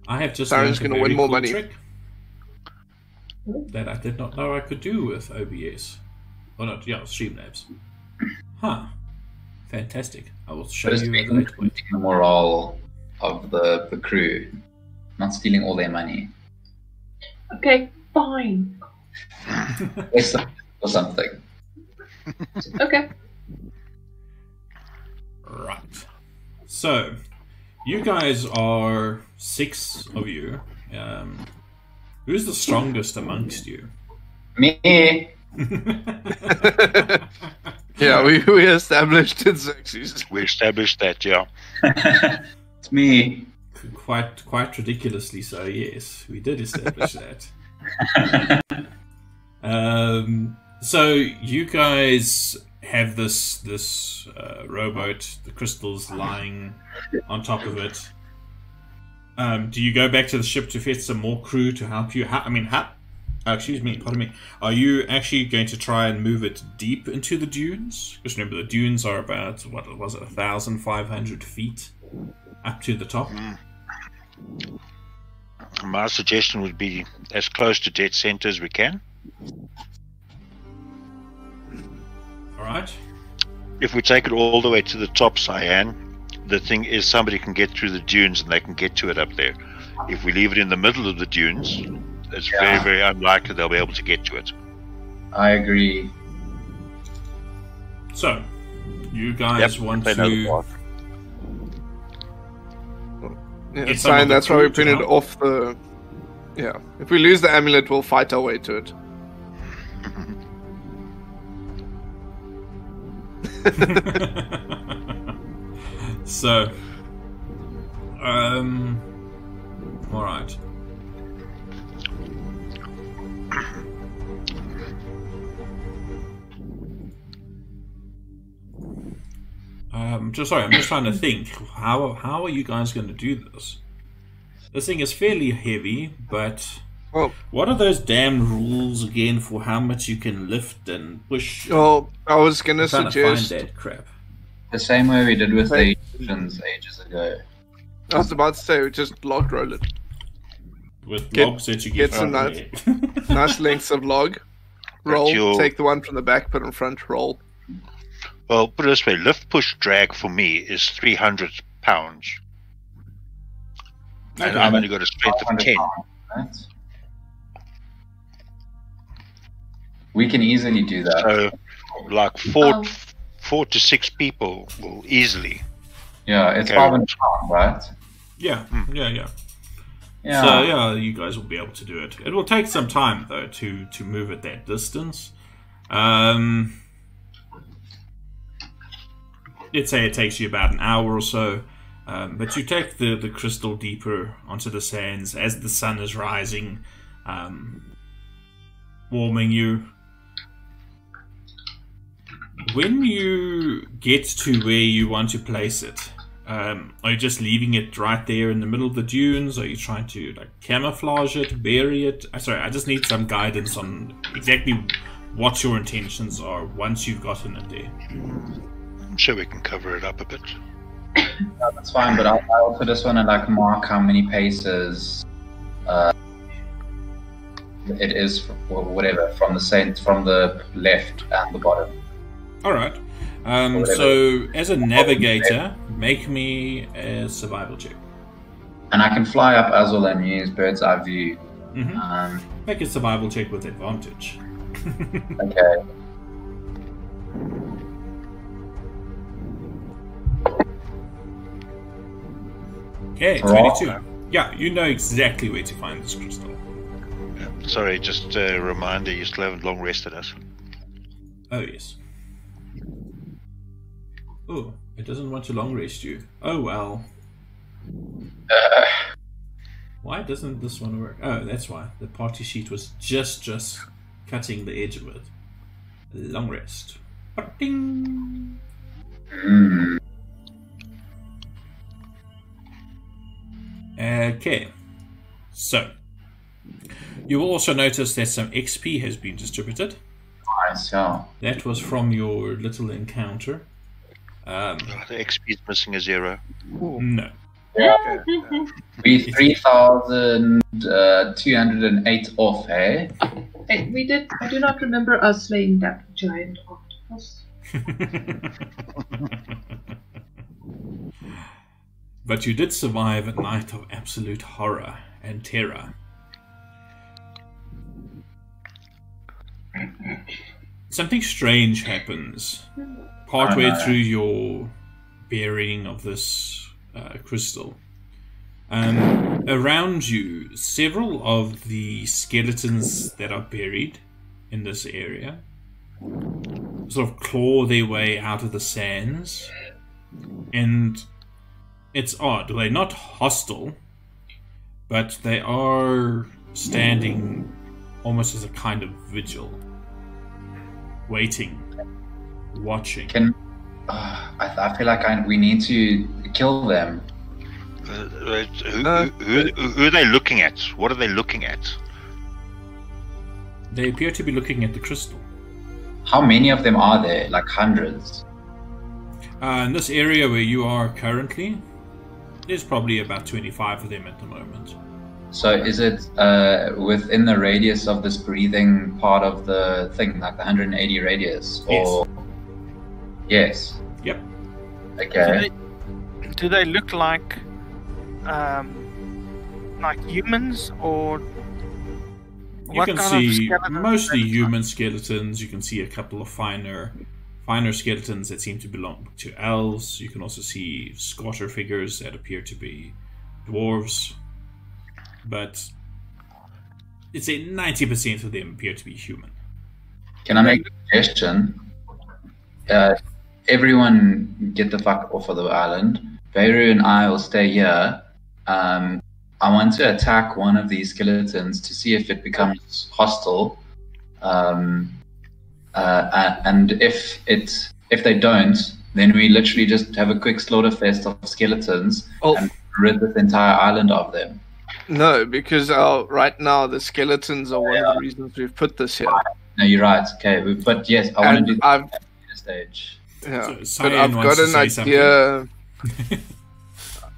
Speaker 1: I have just
Speaker 4: Siren's
Speaker 1: learned a
Speaker 4: gonna
Speaker 1: very
Speaker 4: win more
Speaker 1: cool
Speaker 4: money.
Speaker 1: trick that I did not know I could do with OBS. Or not, yeah, Streamlabs. Huh. Fantastic. I will show
Speaker 5: But it's
Speaker 1: you at a
Speaker 5: been
Speaker 1: later point.
Speaker 5: the morale of the crew, not stealing all their money.
Speaker 3: Okay, fine.
Speaker 5: Or something.
Speaker 3: Okay.
Speaker 1: Right. So, you guys are 6 of you. Who's the strongest amongst you?
Speaker 5: Me.
Speaker 4: Yeah, we established in Xerxes.
Speaker 7: We established that, yeah.
Speaker 5: It's me.
Speaker 1: Quite ridiculously so, yes. We did establish that. So you guys have this rowboat, the crystals lying on top of it. Do you go back to the ship to fetch some more crew to help you? Excuse me, pardon me. Are you actually going to try and move it deep into the dunes? Because remember, the dunes are about, what was it, 1,500 feet up to the top?
Speaker 7: My suggestion would be as close to dead center as we can.
Speaker 1: Alright.
Speaker 7: If we take it all the way to the top, Cyan, the thing is somebody can get through the dunes and they can get to it up there. If we leave it in the middle of the dunes, it's very, very unlikely they'll be able to get to it.
Speaker 5: I agree.
Speaker 1: So, you guys want
Speaker 7: they know the
Speaker 1: to...
Speaker 7: path.
Speaker 4: Yeah,
Speaker 1: Get
Speaker 4: it's
Speaker 1: some of
Speaker 4: fine.
Speaker 1: the
Speaker 4: That's why we
Speaker 1: crew to
Speaker 4: printed
Speaker 1: help.
Speaker 4: off the. Yeah, if we lose the amulet, we'll fight our way to it.
Speaker 1: So, alright. I'm just trying to think. How are you guys going to do this? This thing is fairly heavy, but
Speaker 4: Well,
Speaker 1: what are those damn rules again for how much you can lift and push?
Speaker 4: well, I was gonna
Speaker 1: I'm trying to find
Speaker 4: suggest.
Speaker 1: that crap.
Speaker 5: The same way we did with the Egyptians ages ago.
Speaker 4: I was about to say, just log roll it.
Speaker 1: With
Speaker 4: Get-
Speaker 1: logs that you
Speaker 4: get
Speaker 1: get
Speaker 4: some
Speaker 1: from
Speaker 4: nuts. Nice lengths of log. Roll.
Speaker 7: you'll-
Speaker 4: Take the one from the back, put in front. Roll.
Speaker 7: Well, put it this way, lift push drag for me is 300 pounds. And
Speaker 1: Okay.
Speaker 7: I've only got a strength of 10.
Speaker 5: Right? We can easily do that.
Speaker 7: So, like four to six people will easily.
Speaker 5: Yeah, it's
Speaker 7: Okay.
Speaker 5: 500 pounds, right?
Speaker 1: Yeah.
Speaker 5: Yeah.
Speaker 1: So yeah, you guys will be able to do it. It will take some time though to move at that distance. Let's say it takes you about an hour or so, but you take the crystal deeper onto the sands as the sun is rising, warming you. When you get to where you want to place it, are you just leaving it right there in the middle of the dunes? Are you trying to like camouflage it, bury it? Sorry, I just need some guidance on exactly what your intentions are once you've gotten it there.
Speaker 7: I'm sure we can cover it up a bit.
Speaker 5: Yeah, that's fine, but I also just want to like mark how many paces it is, or whatever, from the left and the bottom.
Speaker 1: All right. So as a navigator, make me a survival check.
Speaker 5: And I can fly up as well and use bird's eye view.
Speaker 1: Make a survival check with advantage.
Speaker 5: Okay.
Speaker 1: Okay, 22. Yeah, you know exactly where to find this crystal.
Speaker 7: Sorry, just a reminder, you still haven't long rested us.
Speaker 1: Oh, yes. Oh, it doesn't want to long rest you. Oh, well. Why doesn't this one work? Oh, that's why. The party sheet was just cutting the edge of it. Long rest. Ding. Okay. So, you will also notice that some XP has been distributed.
Speaker 5: Nice, yeah.
Speaker 1: That was from your little encounter.
Speaker 7: The XP is missing a 0.
Speaker 1: No.
Speaker 5: We 3,208 off, hey?
Speaker 3: Hey, I do not remember us slaying that giant octopus.
Speaker 1: But you did survive a night of absolute horror and terror. Something strange happens partway through your burying of this crystal. Around you, several of the skeletons that are buried in this area sort of claw their way out of the sands, and it's odd. They're not hostile, but they are standing almost as a kind of vigil, waiting, watching.
Speaker 5: I feel like we need to kill them.
Speaker 7: Who are they looking at? What are they looking at?
Speaker 1: They appear to be looking at the crystal.
Speaker 5: How many of them are there? Like hundreds?
Speaker 1: In this area where you are currently, there's probably about 25 of them at the moment.
Speaker 5: So is it within the radius of this breathing part of the thing, like the 180 radius? Or... Yes.
Speaker 1: Yep.
Speaker 5: Okay.
Speaker 6: Do they look like humans, or
Speaker 1: you can see mostly human skeletons. You can see a couple of finer skeletons that seem to belong to elves. You can also see squatter figures that appear to be dwarves, but it's a 90% of them appear to be human.
Speaker 5: Can I make a suggestion? Everyone get the fuck off of the island. Beirut and I will stay here. I want to attack one of these skeletons to see if it becomes hostile. And if they don't, then we literally just have a quick slaughter fest of skeletons and rid this entire island of them.
Speaker 4: No, because right now the skeletons are one of the reasons we've put this here.
Speaker 5: No, you're right. Okay, but yes, I want to do that at a stage.
Speaker 4: Yeah,
Speaker 1: So,
Speaker 4: but I've got an idea.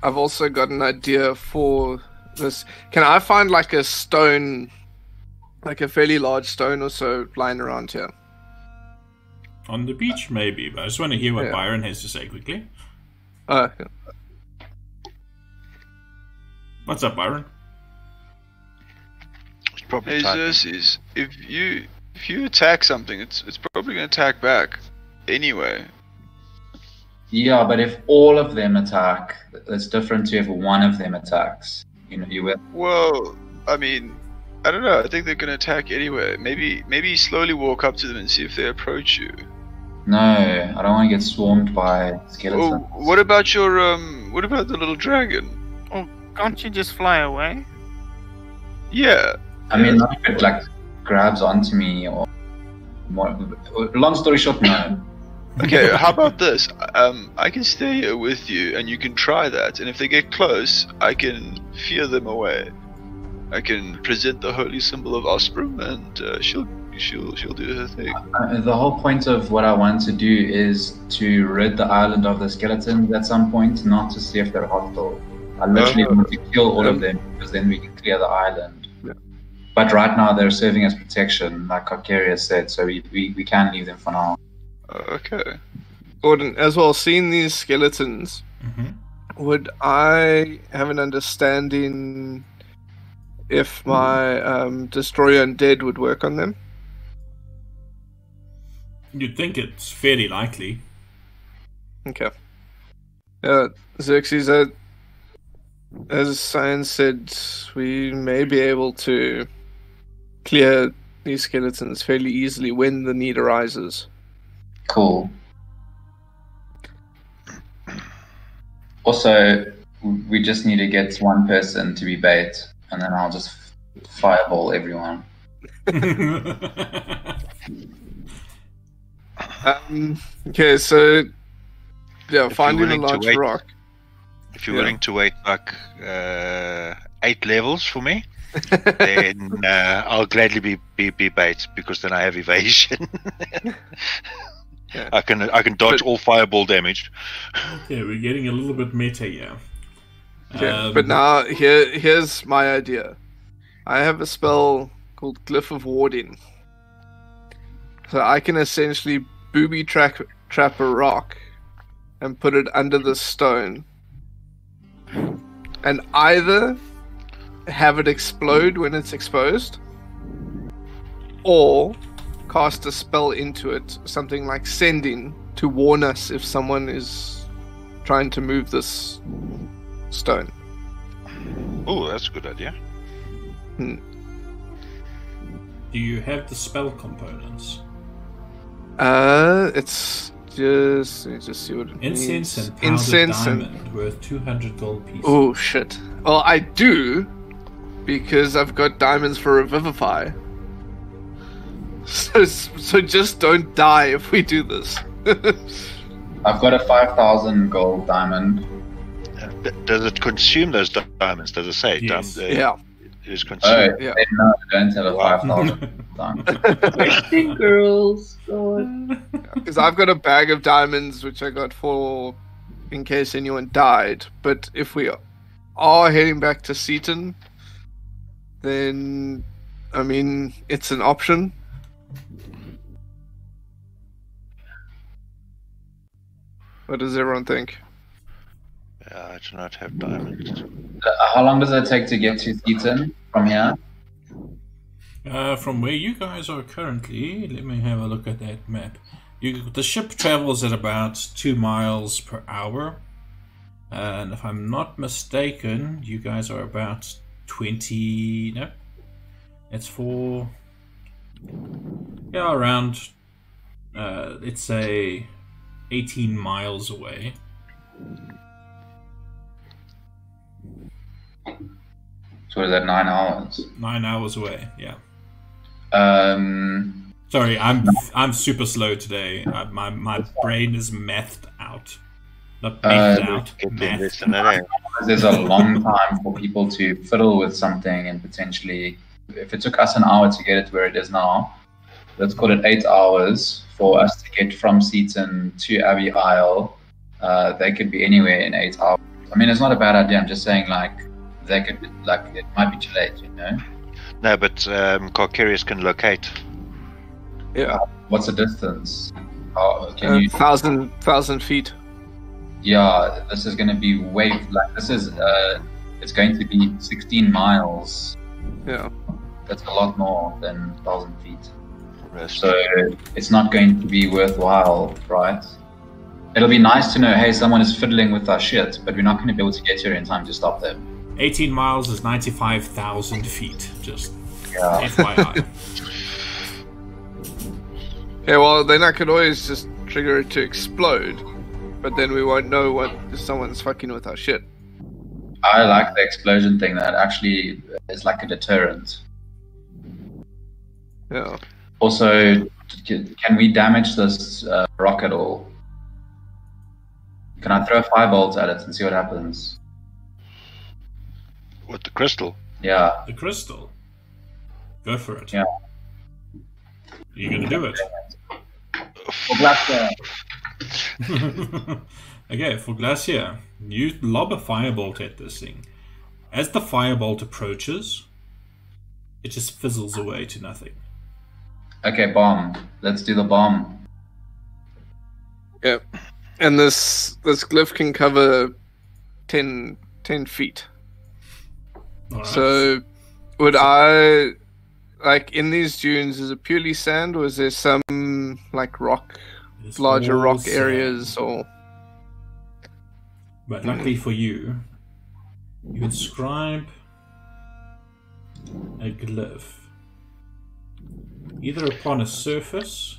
Speaker 4: I've also got an idea for this. Can I find like a stone, like a fairly large stone or so, lying around here?
Speaker 1: On the beach, maybe, but I just want to hear what Byron has to say quickly.
Speaker 4: Yeah.
Speaker 1: What's up, Byron?
Speaker 2: Hey Xerxes, if you attack something, it's probably going to attack back anyway.
Speaker 5: Yeah, but if all of them attack, it's different to if one of them attacks. You will.
Speaker 2: Well, I mean, I don't know. I think they're going to attack anyway. Maybe slowly walk up to them and see if they approach you.
Speaker 5: No, I don't want to get swarmed by skeletons.
Speaker 2: Oh, what about what about the little dragon?
Speaker 6: Oh, can't you just fly away?
Speaker 2: Yeah.
Speaker 5: I mean, not if it like grabs onto me or more. Long story short, no.
Speaker 2: Okay, how about this? I can stay here with you, and you can try that. And if they get close, I can fear them away. I can present the holy symbol of Osprey, and she'll do her thing.
Speaker 5: The whole point of what I want to do is to rid the island of the skeletons at some point, not to see if they're hostile. I literally want to kill all of them because then we can clear the island.
Speaker 4: Yeah.
Speaker 5: But right now they're serving as protection, like Carcarius said, so we can leave them for now.
Speaker 2: Okay.
Speaker 4: Gordon, as well, seeing these skeletons, would I have an understanding if my Destroyer Undead would work on them?
Speaker 1: You'd think it's fairly likely.
Speaker 4: Okay. Xerxes, as Science said, we may be able to clear these skeletons fairly easily when the need arises.
Speaker 5: Cool. Also, we just need to get one person to be bait, and then I'll just fireball everyone.
Speaker 4: Okay, so yeah, finding a large rock.
Speaker 7: If you're willing to wait like 8 levels for me, then I'll gladly be bait, because then I have evasion.
Speaker 4: Yeah.
Speaker 7: I can dodge all fireball damage.
Speaker 1: Okay, we're getting a little bit meta here.
Speaker 4: Okay, but now here's my idea. I have a spell called Glyph of Warding. So I can essentially booby trap a rock and put it under the stone. And either have it explode when it's exposed, or cast a spell into it, something like Sending, to warn us if someone is trying to move this stone.
Speaker 7: Oh, that's a good idea.
Speaker 1: Do you have the spell components?
Speaker 4: It's just let me just see what it
Speaker 1: Incense
Speaker 4: means.
Speaker 1: and powdered
Speaker 4: Incense
Speaker 1: diamond worth 200 gold pieces.
Speaker 4: Oh shit! Well, I do because I've got diamonds for Revivify. So just don't die if we do this.
Speaker 5: I've got a 5,000 gold diamond.
Speaker 7: Does it consume those diamonds? Does it say?
Speaker 1: Yes.
Speaker 4: Yeah.
Speaker 7: It is
Speaker 5: Oh,
Speaker 7: consumed.
Speaker 4: Yeah.
Speaker 5: no, I don't have a 5,000 diamond.
Speaker 3: The girls, God.
Speaker 4: Because I've got a bag of diamonds which I got for in case anyone died. But if we are heading back to Seaton, then I mean it's an option. What does everyone think?
Speaker 7: I do not have diamonds.
Speaker 5: How long does it take to get to Seaton from here?
Speaker 1: From where you guys are currently, let me have a look at that map. The ship travels at about 2 miles per hour. And if I'm not mistaken, you guys are about 20... No? It's for... Yeah, around... let's say 18 miles away.
Speaker 5: So is that 9 hours?
Speaker 1: 9 hours away, yeah.
Speaker 5: Um,
Speaker 1: Sorry, I'm super slow today. My brain is methed out. Not methed out. Methed.
Speaker 5: There's a long time for people to fiddle with something, and potentially, if it took us an hour to get it where it is now, let's call it 8 hours for us to get from Seaton to Abbey Isle. They could be anywhere in 8 hours. I mean, it's not a bad idea. I'm just saying, like, they could, like, it might be too late, you know?
Speaker 7: No, but Carcarius can locate.
Speaker 4: Yeah.
Speaker 5: What's the distance? How can you?
Speaker 4: 1,000 feet.
Speaker 5: Yeah, this is going to be way, like, this is, it's going to be 16 miles.
Speaker 4: Yeah.
Speaker 5: That's a lot more than 1,000 feet.
Speaker 7: Rest.
Speaker 5: So it's not going to be worthwhile, right? It'll be nice to know, hey, someone is fiddling with our shit, but we're not going to be able to get here in time to stop them.
Speaker 1: 18 miles is 95,000 feet, just
Speaker 5: Yeah.
Speaker 1: FYI.
Speaker 4: Yeah, well, then I could always just trigger it to explode, but then we won't know what if someone's fucking with our shit.
Speaker 5: I like the explosion thing. That actually is like a deterrent.
Speaker 4: Yeah.
Speaker 5: Also, can we damage this rock at all? Can I throw a firebolt at it and see what happens?
Speaker 7: With the crystal?
Speaker 5: Yeah.
Speaker 1: The crystal. Go for it.
Speaker 5: Yeah.
Speaker 1: You're gonna do it.
Speaker 5: For Glacier.
Speaker 1: Okay, for Glacier, you lob a firebolt at this thing. As the firebolt approaches, it just fizzles away to nothing.
Speaker 5: Okay, bomb. Let's do the bomb.
Speaker 4: Yeah. And this glyph can cover 10 feet.
Speaker 1: All right.
Speaker 4: So, would I, like, in these dunes, is it purely sand, or is there some, like, rock,
Speaker 1: It's
Speaker 4: larger
Speaker 1: all
Speaker 4: rock
Speaker 1: sand.
Speaker 4: areas, or...
Speaker 1: But luckily for you, you inscribe a glyph either upon a surface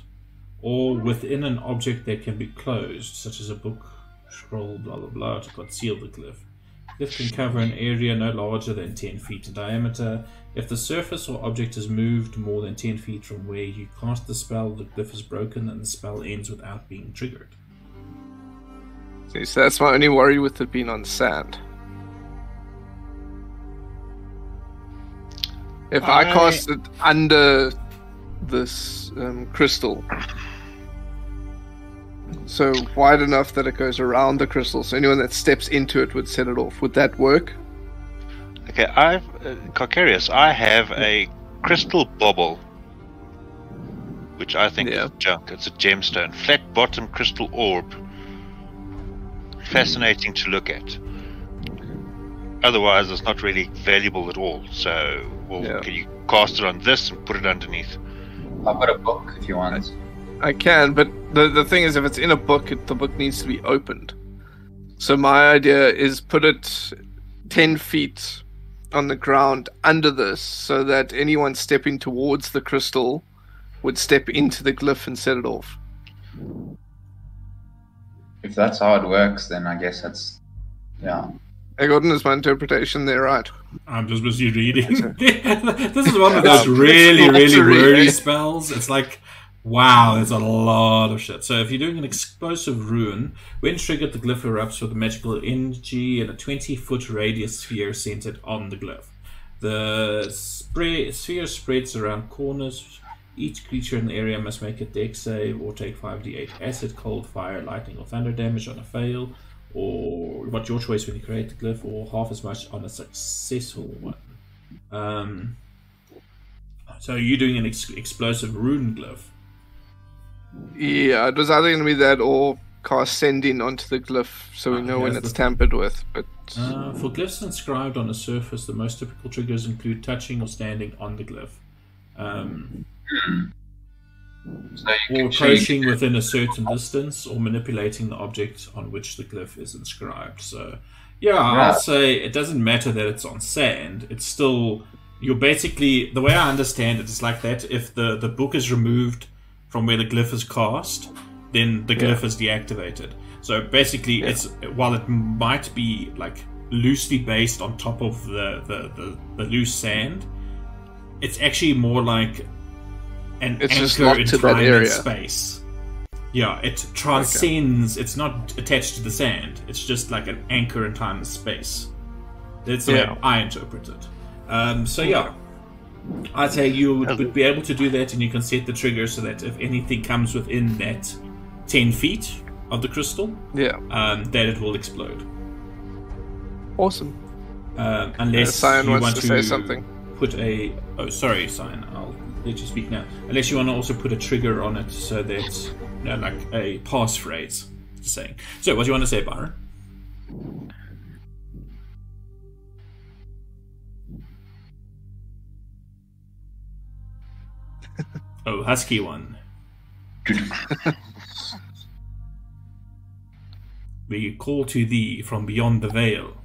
Speaker 1: or within an object that can be closed, such as a book, scroll, blah blah blah, to conceal the glyph. Glyph can cover an area no larger than 10 feet in diameter. If the surface or object is moved more than 10 feet from where you cast the spell, the glyph is broken and the spell ends without being triggered.
Speaker 4: See, so that's my only worry with it being on sand. If I cast it under this crystal, so wide enough that it goes around the crystal, so anyone that steps into it would set it off. Would that work?
Speaker 7: Okay, Carcarius, I have a crystal bauble, which I think is junk. It's a gemstone, flat bottom crystal orb. Fascinating to look at. Otherwise, it's not really valuable at all. So, can you cast it on this and put it underneath?
Speaker 5: I've got a book if you want.
Speaker 4: I can, but the thing is, if it's in a book, the book needs to be opened. So my idea is put it 10 feet on the ground under this, so that anyone stepping towards the crystal would step into the glyph and set it off.
Speaker 5: If that's how it works, then I guess that's... yeah.
Speaker 4: Gordon, is my interpretation there right?
Speaker 1: I'm just busy reading. This is one of those really wordy spells. It's like, wow, there's a lot of shit. So if you're doing an explosive rune, when triggered, the glyph erupts with a magical energy in a 20-foot radius sphere centered on the glyph. The sphere spreads around corners. Each creature in the area must make a dex save or take 5d8 acid, cold, fire, lightning, or thunder damage on a fail, or what's your choice when you create the glyph, or half as much on a successful one. So you're doing an explosive rune glyph.
Speaker 4: Yeah, it was either going to be that or cast sending onto the glyph, so we know when it's tampered with. But
Speaker 1: for glyphs inscribed on a surface, the most typical triggers include touching or standing on the glyph. Or approaching within a certain distance, or manipulating the object on which the glyph is inscribed. So, I'll say it doesn't matter that it's on sand. It's still, you're basically, the way I understand it is like that. If the book is removed from where the glyph is cast, then the glyph is deactivated. So basically, it's, while it might be like loosely based on top of the loose sand, it's actually more like an anchor in time and space. Yeah, it transcends. Okay. It's not attached to the sand. It's just like an anchor in time and space. That's the way I interpret it. I'd say you would be able to do that, and you can set the trigger so that if anything comes within that 10 feet of the crystal, that it will explode.
Speaker 4: Awesome.
Speaker 1: Unless
Speaker 4: Cyan
Speaker 1: you
Speaker 4: wants
Speaker 1: want
Speaker 4: to say something.
Speaker 1: Put a... Oh, sorry, Cyan. I'll let you speak now. Unless you want to also put a trigger on it so that, like a passphrase. Just saying. So, what do you want to say, Byron? Oh, husky one. We call to thee from beyond the veil.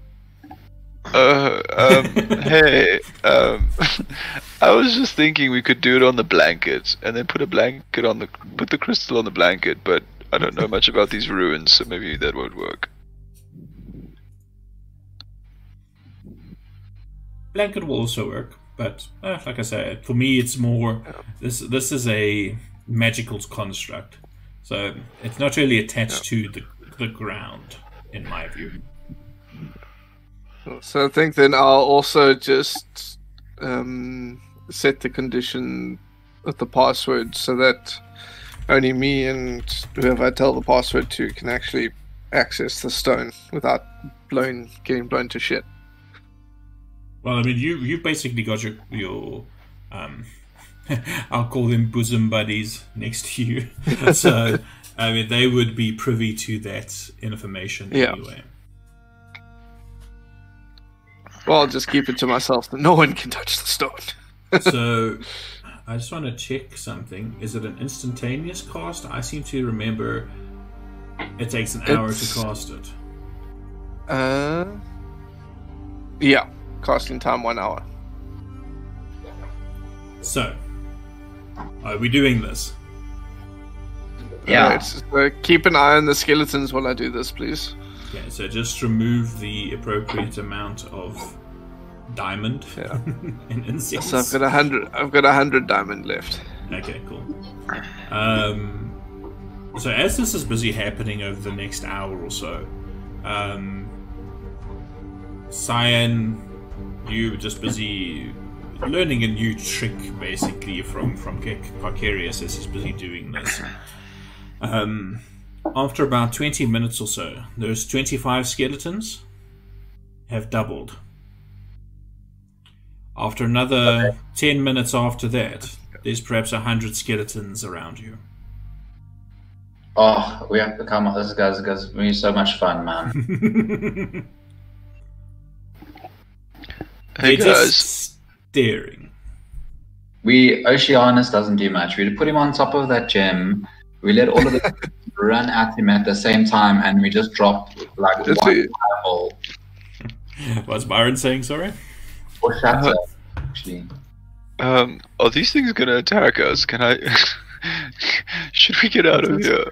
Speaker 2: Hey, I was just thinking we could do it on the blanket, and then put the crystal on the blanket, but I don't know much about these ruins, so maybe that won't work.
Speaker 1: Blanket will also work, but like I said, for me it's more, this is a magical construct, so it's not really attached to the ground, in my view.
Speaker 4: So I think then I'll also just set the condition with the password so that only me and whoever I tell the password to can actually access the stone without getting blown to shit.
Speaker 1: Well, I mean, you basically got your I'll call them bosom buddies next to you. So, I mean, they would be privy to that information anyway.
Speaker 4: Well, I'll just keep it to myself that no one can touch the stone.
Speaker 1: So, I just want to check something. Is it an instantaneous cast? I seem to remember it takes an hour to cast it.
Speaker 4: Yeah. Casting time 1 hour.
Speaker 1: So, are we doing this?
Speaker 5: Yeah.
Speaker 4: Right, so keep an eye on the skeletons while I do this, please.
Speaker 1: Okay, so just remove the appropriate amount of diamond and incense.
Speaker 4: So I've got 100 diamond left.
Speaker 1: Okay, cool. So as this is busy happening over the next hour or so, Cyan, you're just busy learning a new trick, basically, from Carcarius as he's busy doing this. After about 20 minutes or so, those 25 skeletons have doubled. After another 10 minutes after that, there's perhaps 100 skeletons around you.
Speaker 5: Oh, we have to come on. This guy's going to be so much fun, man.
Speaker 2: Hey
Speaker 1: They're
Speaker 2: guys,
Speaker 1: just staring.
Speaker 5: Oceanus doesn't do much. We put him on top of that gem. We let all of them run at him at the same time, and we just drop like one fireball.
Speaker 1: What's Byron saying, sorry?
Speaker 5: Or shatter, actually.
Speaker 2: are these things gonna attack us? Can I? Should we get out of here?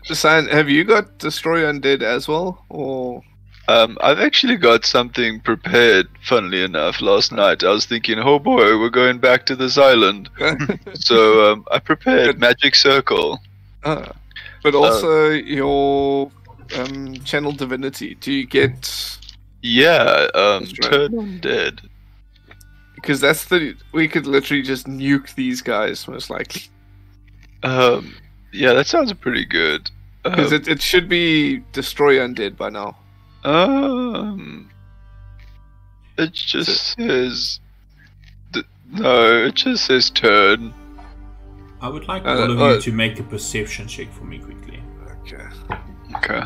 Speaker 4: San, have you got Destroy Undead as well, or?
Speaker 2: I've actually got something prepared, funnily enough. Last night I was thinking, oh boy, we're going back to this island. So I prepared Magic Circle.
Speaker 4: But also your Channel Divinity. Do you get...
Speaker 2: Yeah,
Speaker 4: That's right.
Speaker 2: Turn Undead.
Speaker 4: Because that's we could literally just nuke these guys, most likely.
Speaker 2: Yeah, that sounds pretty good.
Speaker 4: Because it should be Destroy Undead by now.
Speaker 2: It just says... No, it just says turn.
Speaker 1: I would like all of you to make a perception check for me quickly.
Speaker 2: Okay.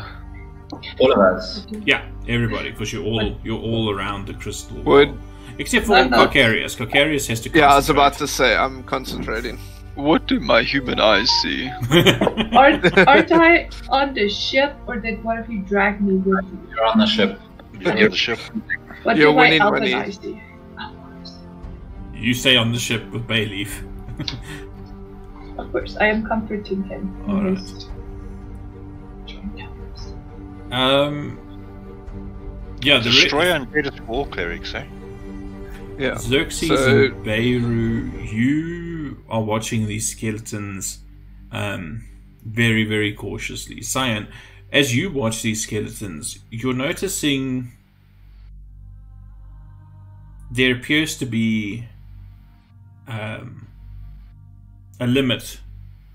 Speaker 5: All of us.
Speaker 1: Yeah, everybody, because you're all around the crystal
Speaker 4: Would-
Speaker 1: wall. Except for Cocarius. Cocarius has to concentrate.
Speaker 4: Yeah, I was about to say, I'm concentrating.
Speaker 2: What do my human eyes see?
Speaker 3: Aren't I on the ship, or did one of you drag me with you?
Speaker 5: You're on the ship.
Speaker 7: You're on the ship.
Speaker 3: What
Speaker 4: You're
Speaker 3: do my
Speaker 4: winning
Speaker 3: elven
Speaker 4: money.
Speaker 3: eyes do?
Speaker 1: You stay on the ship with Bayleaf.
Speaker 3: Of course, I am comforting him. in
Speaker 1: Alright.
Speaker 3: his joint towers.
Speaker 1: Yeah, the
Speaker 7: Destroy Undead is for all clerics, eh?
Speaker 4: Yeah.
Speaker 1: Xerxes
Speaker 4: So-
Speaker 1: and Beirut, you are watching these skeletons very, very cautiously. Cyan, as you watch these skeletons, you're noticing there appears to be a limit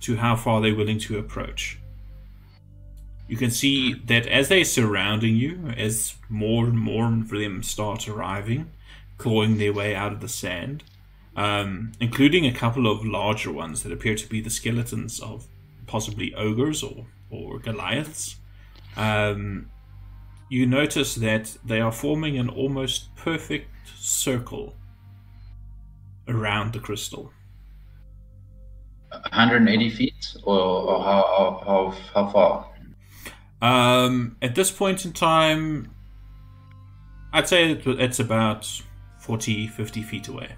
Speaker 1: to how far they're willing to approach. You can see that as they're surrounding you, as more and more of them start arriving, clawing their way out of the sand, including a couple of larger ones that appear to be the skeletons of possibly ogres or Goliaths. You notice that they are forming an almost perfect circle around the crystal.
Speaker 5: 180 feet, or how far?
Speaker 1: At this point in time, I'd say it's about 40-50 feet away.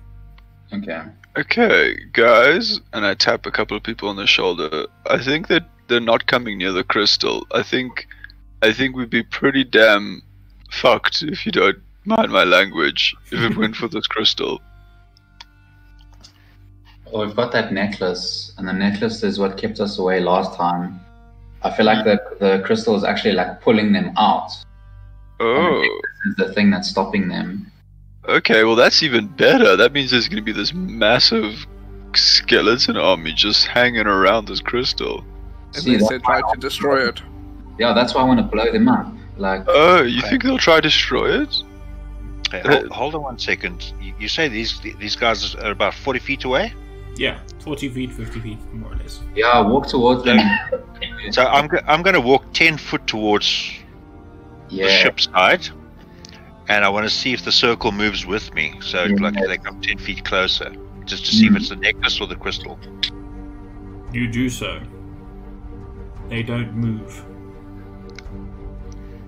Speaker 5: Okay.
Speaker 2: Okay, guys, and I tap a couple of people on the shoulder. I think that they're not coming near the crystal. I think we'd be pretty damn fucked, if you don't mind my language, if it went for this crystal.
Speaker 5: Well, we've got that necklace, and the necklace is what kept us away last time. I feel like the crystal is actually like pulling them out.
Speaker 2: Oh,
Speaker 5: This is the thing that's stopping them.
Speaker 2: okay, well that's even better. That means there's gonna be this massive skeleton army just hanging around this crystal.
Speaker 4: Unless they try to destroy it.
Speaker 5: Yeah, that's why I want to blow them up. Like,
Speaker 2: Oh, you think they'll try to destroy it?
Speaker 7: Hey, hold on one second. You say these guys are about 40 feet away?
Speaker 1: Yeah, 40 feet, 50 feet, more or less.
Speaker 5: yeah, walk towards them.
Speaker 7: So I'm going to walk 10 foot towards the
Speaker 5: Yeah,
Speaker 7: ship's side, and I want to see if the circle moves with me. So like they come 10 feet closer, just to see if it's the necklace or the crystal.
Speaker 1: You do so. They don't move.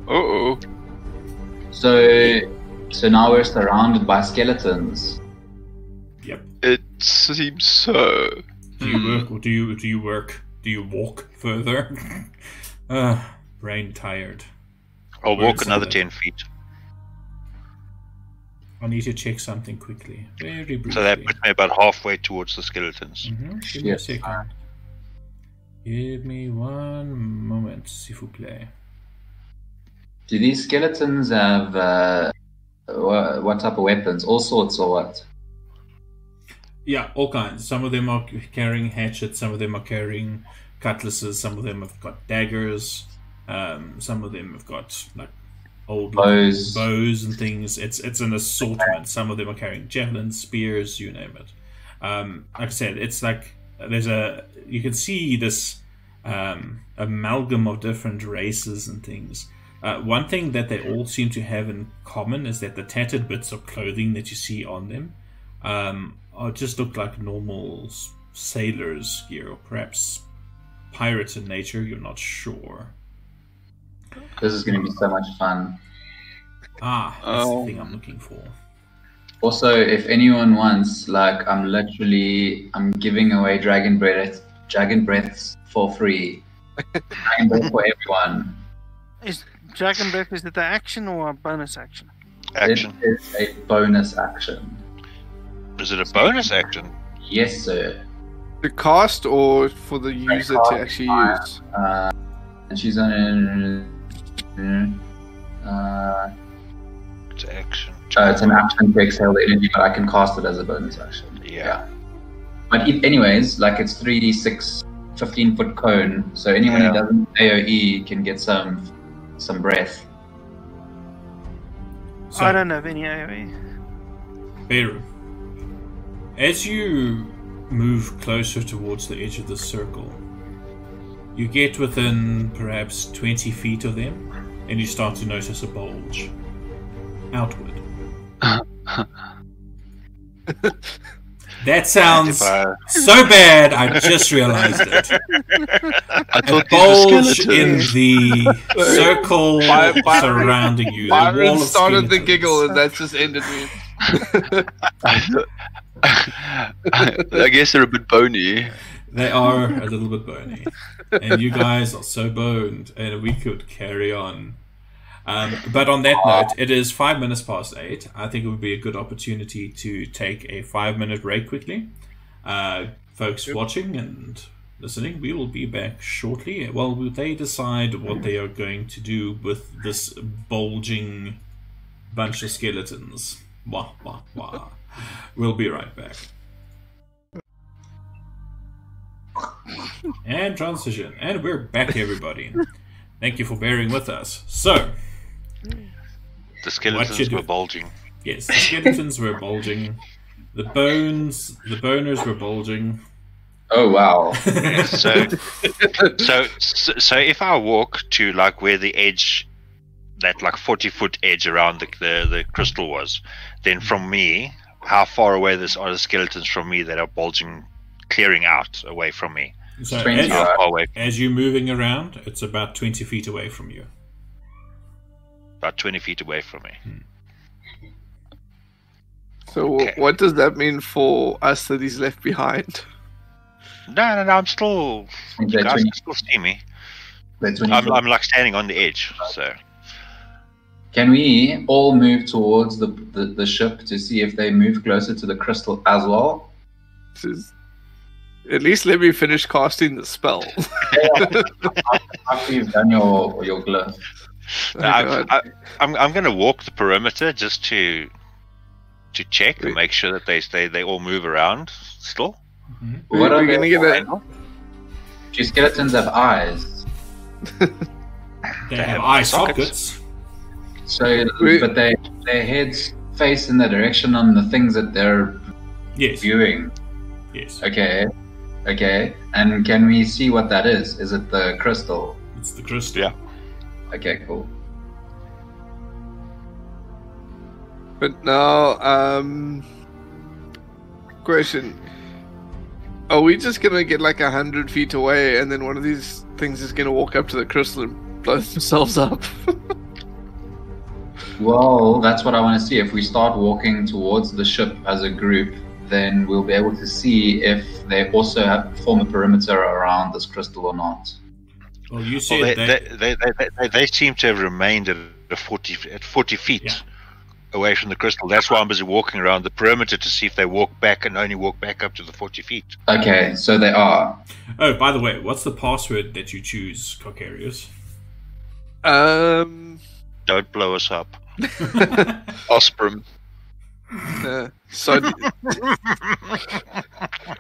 Speaker 2: Uh-oh.
Speaker 5: So now we're surrounded by skeletons.
Speaker 1: Yep.
Speaker 2: It seems so.
Speaker 1: Do you work or do you work? Do you walk further? Brain tired.
Speaker 7: I'll
Speaker 1: Where
Speaker 7: walk
Speaker 1: is
Speaker 7: another
Speaker 1: it?
Speaker 7: 10 feet.
Speaker 1: I need to check something quickly. Very briefly.
Speaker 7: So that puts me about halfway towards the skeletons.
Speaker 1: Give me a
Speaker 5: Yes.
Speaker 1: second. Give me one moment, s'il vous plaît.
Speaker 5: Do these skeletons have what type of weapons? All sorts or what?
Speaker 1: Yeah, all kinds. Some of them are carrying hatchets, some of them are carrying cutlasses. Some of them have got daggers. Some of them have got like old
Speaker 5: Bows
Speaker 1: and things. It's an assortment. Some of them are carrying javelins, spears, you name it. Like I said, it's like you can see this amalgam of different races and things. One thing that they all seem to have in common is that the tattered bits of clothing that you see on them just look like normal sailors' gear, or perhaps pirates in nature. You're not sure.
Speaker 5: This is going to be so much fun.
Speaker 1: That's the thing I'm looking for.
Speaker 5: Also, if anyone wants, like, I'm giving away dragon breaths for free. Dragon breath for everyone.
Speaker 6: Is Dragon Breath, is it the action or a bonus action?
Speaker 7: Action.
Speaker 5: It is a bonus action.
Speaker 7: Is it a bonus action?
Speaker 5: Yes, sir.
Speaker 4: To cast or for the user to actually use?
Speaker 5: And she's on
Speaker 7: It's action.
Speaker 5: it's an action to exhale the energy, but I can cast it as a bonus action.
Speaker 7: Yeah.
Speaker 5: But anyways, like, it's 3d6 15-foot cone, so anyone who doesn't AoE can get some breath.
Speaker 1: So,
Speaker 6: I don't have any AoE.
Speaker 1: Beru, as you move closer towards the edge of the circle, you get within perhaps 20 feet of them, and you start to notice a bulge outward. That sounds so bad, I just realized it.
Speaker 2: I thought
Speaker 1: A bulge in the circle surrounding you. The wall
Speaker 4: Byron
Speaker 1: of
Speaker 4: started the
Speaker 1: skeletons.
Speaker 4: giggle and that just ended me.
Speaker 2: I guess they're a bit bony.
Speaker 1: They are a little bit bony. And you guys are so boned, and we could carry on. But on that note, it is 8:05. I think it would be a good opportunity to take a 5-minute break quickly. Folks watching and listening, we will be back shortly. Well, they decide what they are going to do with this bulging bunch of skeletons. Wah, wah, wah. We'll be right back. And transition. And we're back, everybody. Thank you for bearing with us. So,
Speaker 7: The skeletons were bulging.
Speaker 1: yes, the skeletons were bulging. The boners were bulging.
Speaker 5: Oh, wow.
Speaker 7: So if I walk to like where the edge, that like 40-foot edge around the crystal was, then from me, how far away are the skeletons from me that are bulging, clearing out away from me?
Speaker 1: So
Speaker 7: How far away?
Speaker 1: as you're moving around, it's about 20 feet away from you.
Speaker 7: About 20 feet away from me.
Speaker 4: So
Speaker 7: Okay.
Speaker 4: what does that mean for us that he's left behind?
Speaker 7: No, I'm still. You
Speaker 5: They're
Speaker 7: guys
Speaker 5: 20
Speaker 7: can still see me.
Speaker 5: they're 20
Speaker 7: I'm like standing on the edge. So
Speaker 5: Can we all move towards the ship to see if they move closer to the crystal as well?
Speaker 4: This is- At least let me finish casting the spell.
Speaker 5: After you've done your glyph.
Speaker 7: I'm going to walk the perimeter just to check and make sure that they all move around still.
Speaker 5: What
Speaker 4: We're
Speaker 5: are
Speaker 4: gonna
Speaker 5: they?
Speaker 4: get a
Speaker 5: Do skeletons have eyes?
Speaker 1: They have eye sockets.
Speaker 5: So,
Speaker 4: We-
Speaker 5: but their heads face in the direction on the things that they're
Speaker 1: Yes.
Speaker 5: viewing.
Speaker 1: Yes.
Speaker 5: Okay. And can we see what that is? Is it the crystal?
Speaker 1: It's the crystal.
Speaker 7: Yeah.
Speaker 5: Okay, cool.
Speaker 4: But now, question: are we just gonna get like 100 feet away, and then one of these things is gonna walk up to the crystal and blow themselves up?
Speaker 5: Well, that's what I want to see. If we start walking towards the ship as a group, then we'll be able to see if they also form a perimeter around this crystal or not.
Speaker 1: Well, you
Speaker 7: Well,
Speaker 1: said that.
Speaker 7: they seem to have remained at 40 feet
Speaker 1: Yeah.
Speaker 7: away from the crystal. That's why I'm busy walking around the perimeter to see if they walk back and only walk back up to the 40 feet.
Speaker 5: Okay, so they are.
Speaker 1: Oh, by the way, what's the password that you choose, Cockarius?
Speaker 7: Don't blow us up.
Speaker 2: Osprey.
Speaker 4: So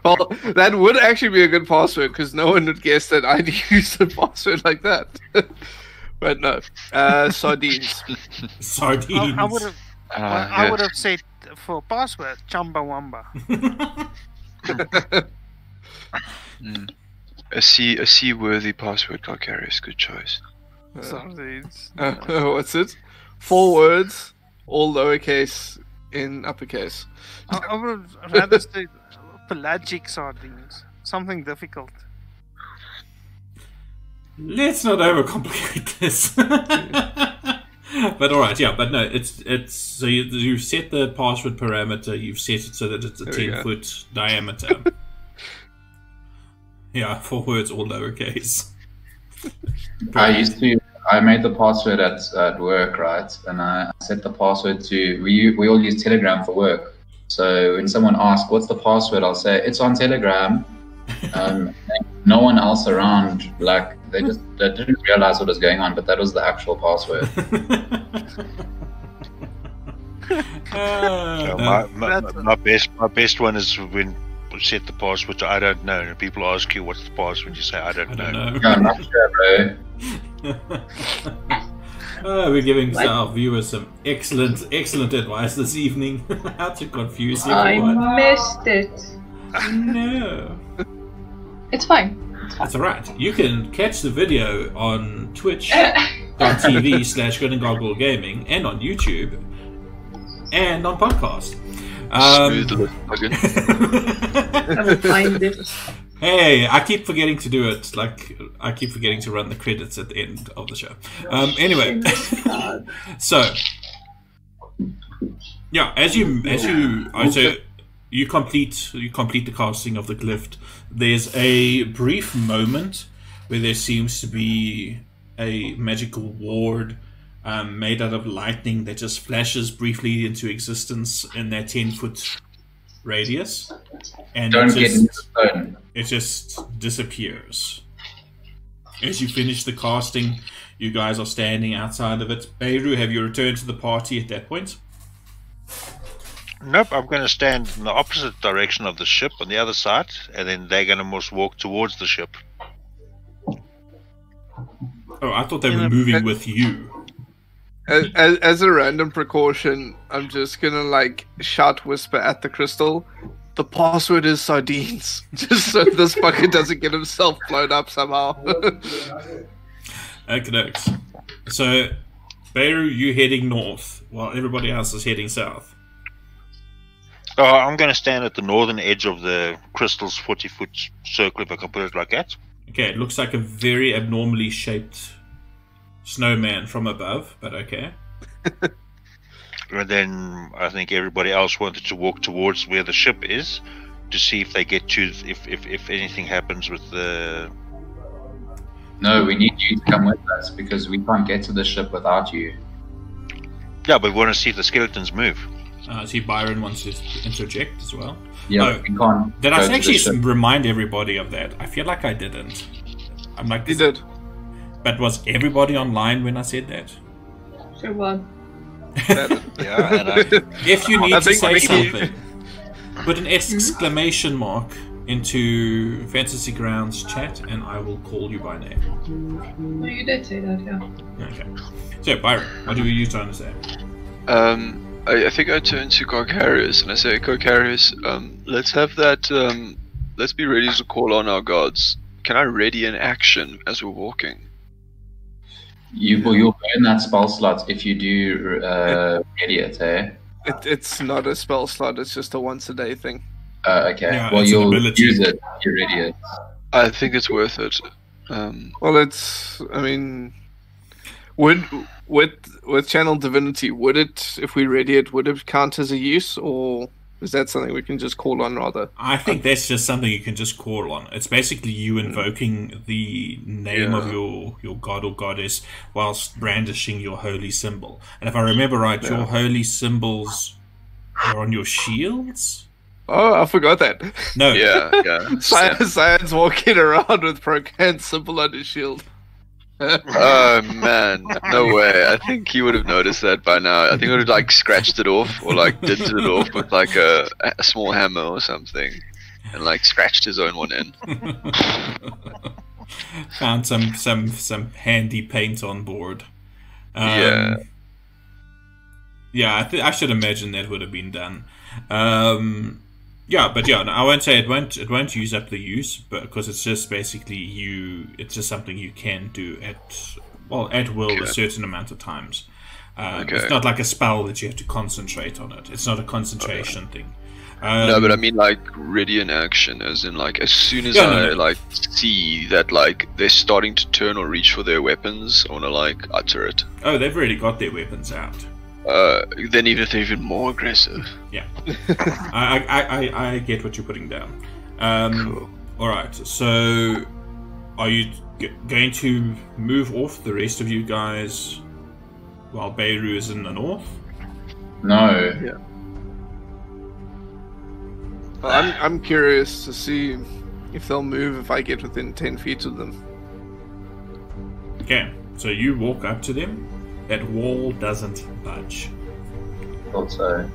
Speaker 4: Well, that would actually be a good password because no one would guess that I'd use a password like that. But no, sardines.
Speaker 1: Sardines.
Speaker 6: I would have. I would have said for password Chumbawamba.
Speaker 2: A seaworthy password, Calcarius. Good choice.
Speaker 6: Sardines.
Speaker 4: What's it? 4 words, all lowercase in uppercase.
Speaker 6: I would rather say pelagic sardines. Something difficult.
Speaker 1: Let's not overcomplicate this. But alright, yeah, but no, it's so you've set the password parameter, you've set it so that it's a 10-foot diameter. Yeah, 4 words, all lowercase.
Speaker 5: I made the password at work, right? And I set the password to, we all use Telegram for work. So when someone asks, what's the password? I'll say, it's on Telegram. No one else around, like, they didn't realize what was going on, but that was the actual password.
Speaker 7: My best one is when you set the password to I don't know, and people ask you what's the password, you say I don't know.
Speaker 5: Yeah, I'm not sure, bro.
Speaker 1: We're giving our viewers some excellent advice this evening. How to confuse everyone.
Speaker 3: I missed it.
Speaker 1: No.
Speaker 3: It's fine.
Speaker 1: That's alright. You can catch the video on twitch.tv/Goggle Gaming and on YouTube and on podcast.
Speaker 2: Smooth plugin.
Speaker 3: I will find it.
Speaker 1: Hey, I keep forgetting to do it. Like, I keep forgetting to run the credits at the end of the show. Anyway, so yeah, as you complete the casting of the glyph, there's a brief moment where there seems to be a magical ward made out of lightning that just flashes briefly into existence in that 10-foot radius, and it just disappears. As you finish the casting, you guys are standing outside of it. Beirut, have you returned to the party at that point?
Speaker 7: Nope, I'm going to stand in the opposite direction of the ship on the other side, and then they're going to most walk towards the ship.
Speaker 1: Oh, I thought they were moving with you.
Speaker 4: As a random precaution, I'm just gonna like shout whisper at the crystal. The password is sardines, just so this fucker doesn't get himself blown up somehow.
Speaker 1: Okay, so Beirut, you heading north while everybody else is heading south.
Speaker 7: I'm going to stand at the northern edge of the crystal's 40-foot circle, if I can put it like that.
Speaker 1: Okay, it looks like a very abnormally shaped snowman from above, but okay.
Speaker 7: And then I think everybody else wanted to walk towards where the ship is to see if they get to, if anything happens with the...
Speaker 5: No, we need you to come with us because we can't get to the ship without you.
Speaker 7: Yeah, but we want to see if the skeletons move.
Speaker 1: I see Byron wants to interject as well.
Speaker 5: Yeah, we can't.
Speaker 1: Did I actually remind everybody of that? I feel like I didn't. I'm like...
Speaker 4: You did.
Speaker 1: But was everybody online when I said that?
Speaker 3: Sure was.
Speaker 1: If you need to say something, put an exclamation mark into Fantasy Grounds chat and I will call you by name.
Speaker 3: No, you did say that, yeah.
Speaker 1: Okay. So, Byron, what are you trying to say?
Speaker 2: I think I turn to Carcarius and I say, Carcarius, let's have that, let's be ready to call on our gods. Can I ready an action as we're walking?
Speaker 5: You'll burn that spell slot if you do ready it, eh?
Speaker 4: It's not a spell slot, it's just a once-a-day thing.
Speaker 5: Okay,
Speaker 1: yeah,
Speaker 5: well you'll use it if you ready it.
Speaker 2: I think it's worth it.
Speaker 4: Well, it's, I mean, with Channel Divinity, would it, if we ready it, would it count as a use, or is that something we can just call on rather?
Speaker 1: I think that's just something you can just call on. It's basically you invoking the name of your god or goddess whilst brandishing your holy symbol. And if I remember right, your holy symbols are on your shields?
Speaker 4: Oh, I forgot that.
Speaker 1: No.
Speaker 2: Yeah.
Speaker 4: Science walking around with Procan's symbol on his shield.
Speaker 2: Oh man, no way. I think he would have noticed that by now. I think he would have like scratched it off or like dented it off with like a small hammer or something. and like scratched his own one in.
Speaker 1: Found some handy paint on board.
Speaker 2: Yeah.
Speaker 1: Yeah, I should imagine that would have been done. Yeah, but yeah, no, I won't say it won't use up the use, but because it's just basically it's just something you can do at will a certain amount of times. It's not like a spell that you have to concentrate on it. It's not a concentration thing.
Speaker 2: No, but I mean like ready in action, as in like as soon as like see that like they're starting to turn or reach for their weapons, I want to like utter it.
Speaker 1: Oh, they've already got their weapons out.
Speaker 2: Then even if they're even more aggressive.
Speaker 1: Yeah, I get what you're putting down.
Speaker 2: Cool.
Speaker 1: All right, so are you going to move off the rest of you guys while Beirut is in the north?
Speaker 5: No.
Speaker 4: Yeah. Well, I'm curious to see if they'll move if I get within 10 feet of them.
Speaker 1: Okay, so you walk up to them. That wall doesn't budge.
Speaker 5: Thought so.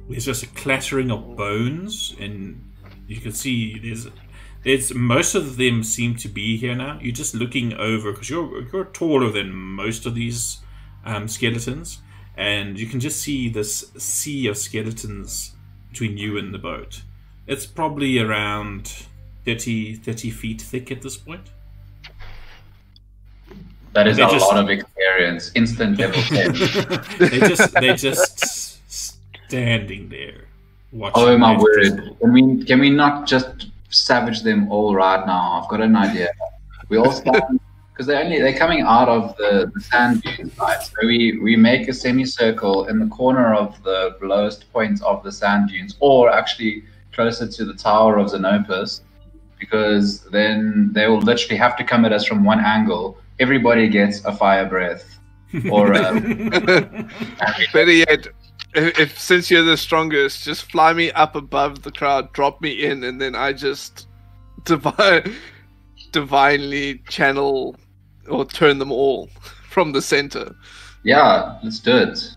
Speaker 1: There's just a clattering of bones, and you can see there's most of them seem to be here now. You're just looking over because you're taller than most of these skeletons, and you can just see this sea of skeletons between you and the boat. It's probably around 30 feet thick at this point.
Speaker 5: That is a lot of experience. Instant level 10.
Speaker 1: They're just standing there watching.
Speaker 5: Oh my word. Can we not just savage them all right now? I've got an idea. We all stand because they're coming out of the sand dunes, right? So we make a semicircle in the corner of the lowest point of the sand dunes, or actually closer to the Tower of Xenopus, because then they will literally have to come at us from one angle. Everybody gets a fire breath, or
Speaker 4: better yet, if since you're the strongest, just fly me up above the crowd, drop me in, and then I just divinely channel or turn them all from the center.
Speaker 5: Yeah, let's do it.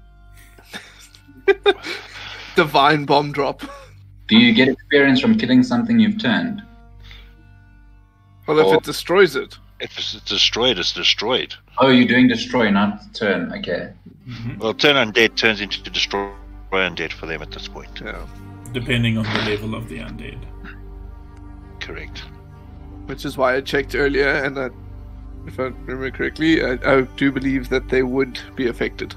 Speaker 4: Divine bomb drop.
Speaker 5: Do you get experience from killing something you've turned?
Speaker 4: Well, if it destroys it.
Speaker 7: If it's destroyed, it's destroyed.
Speaker 5: Oh, you're doing destroy, not turn. Okay.
Speaker 1: Mm-hmm.
Speaker 7: Well, turn undead turns into destroy undead for them at this point.
Speaker 4: Yeah.
Speaker 1: Depending on the level of the undead.
Speaker 7: Correct.
Speaker 4: Which is why I checked earlier, and if I remember correctly, I do believe that they would be affected.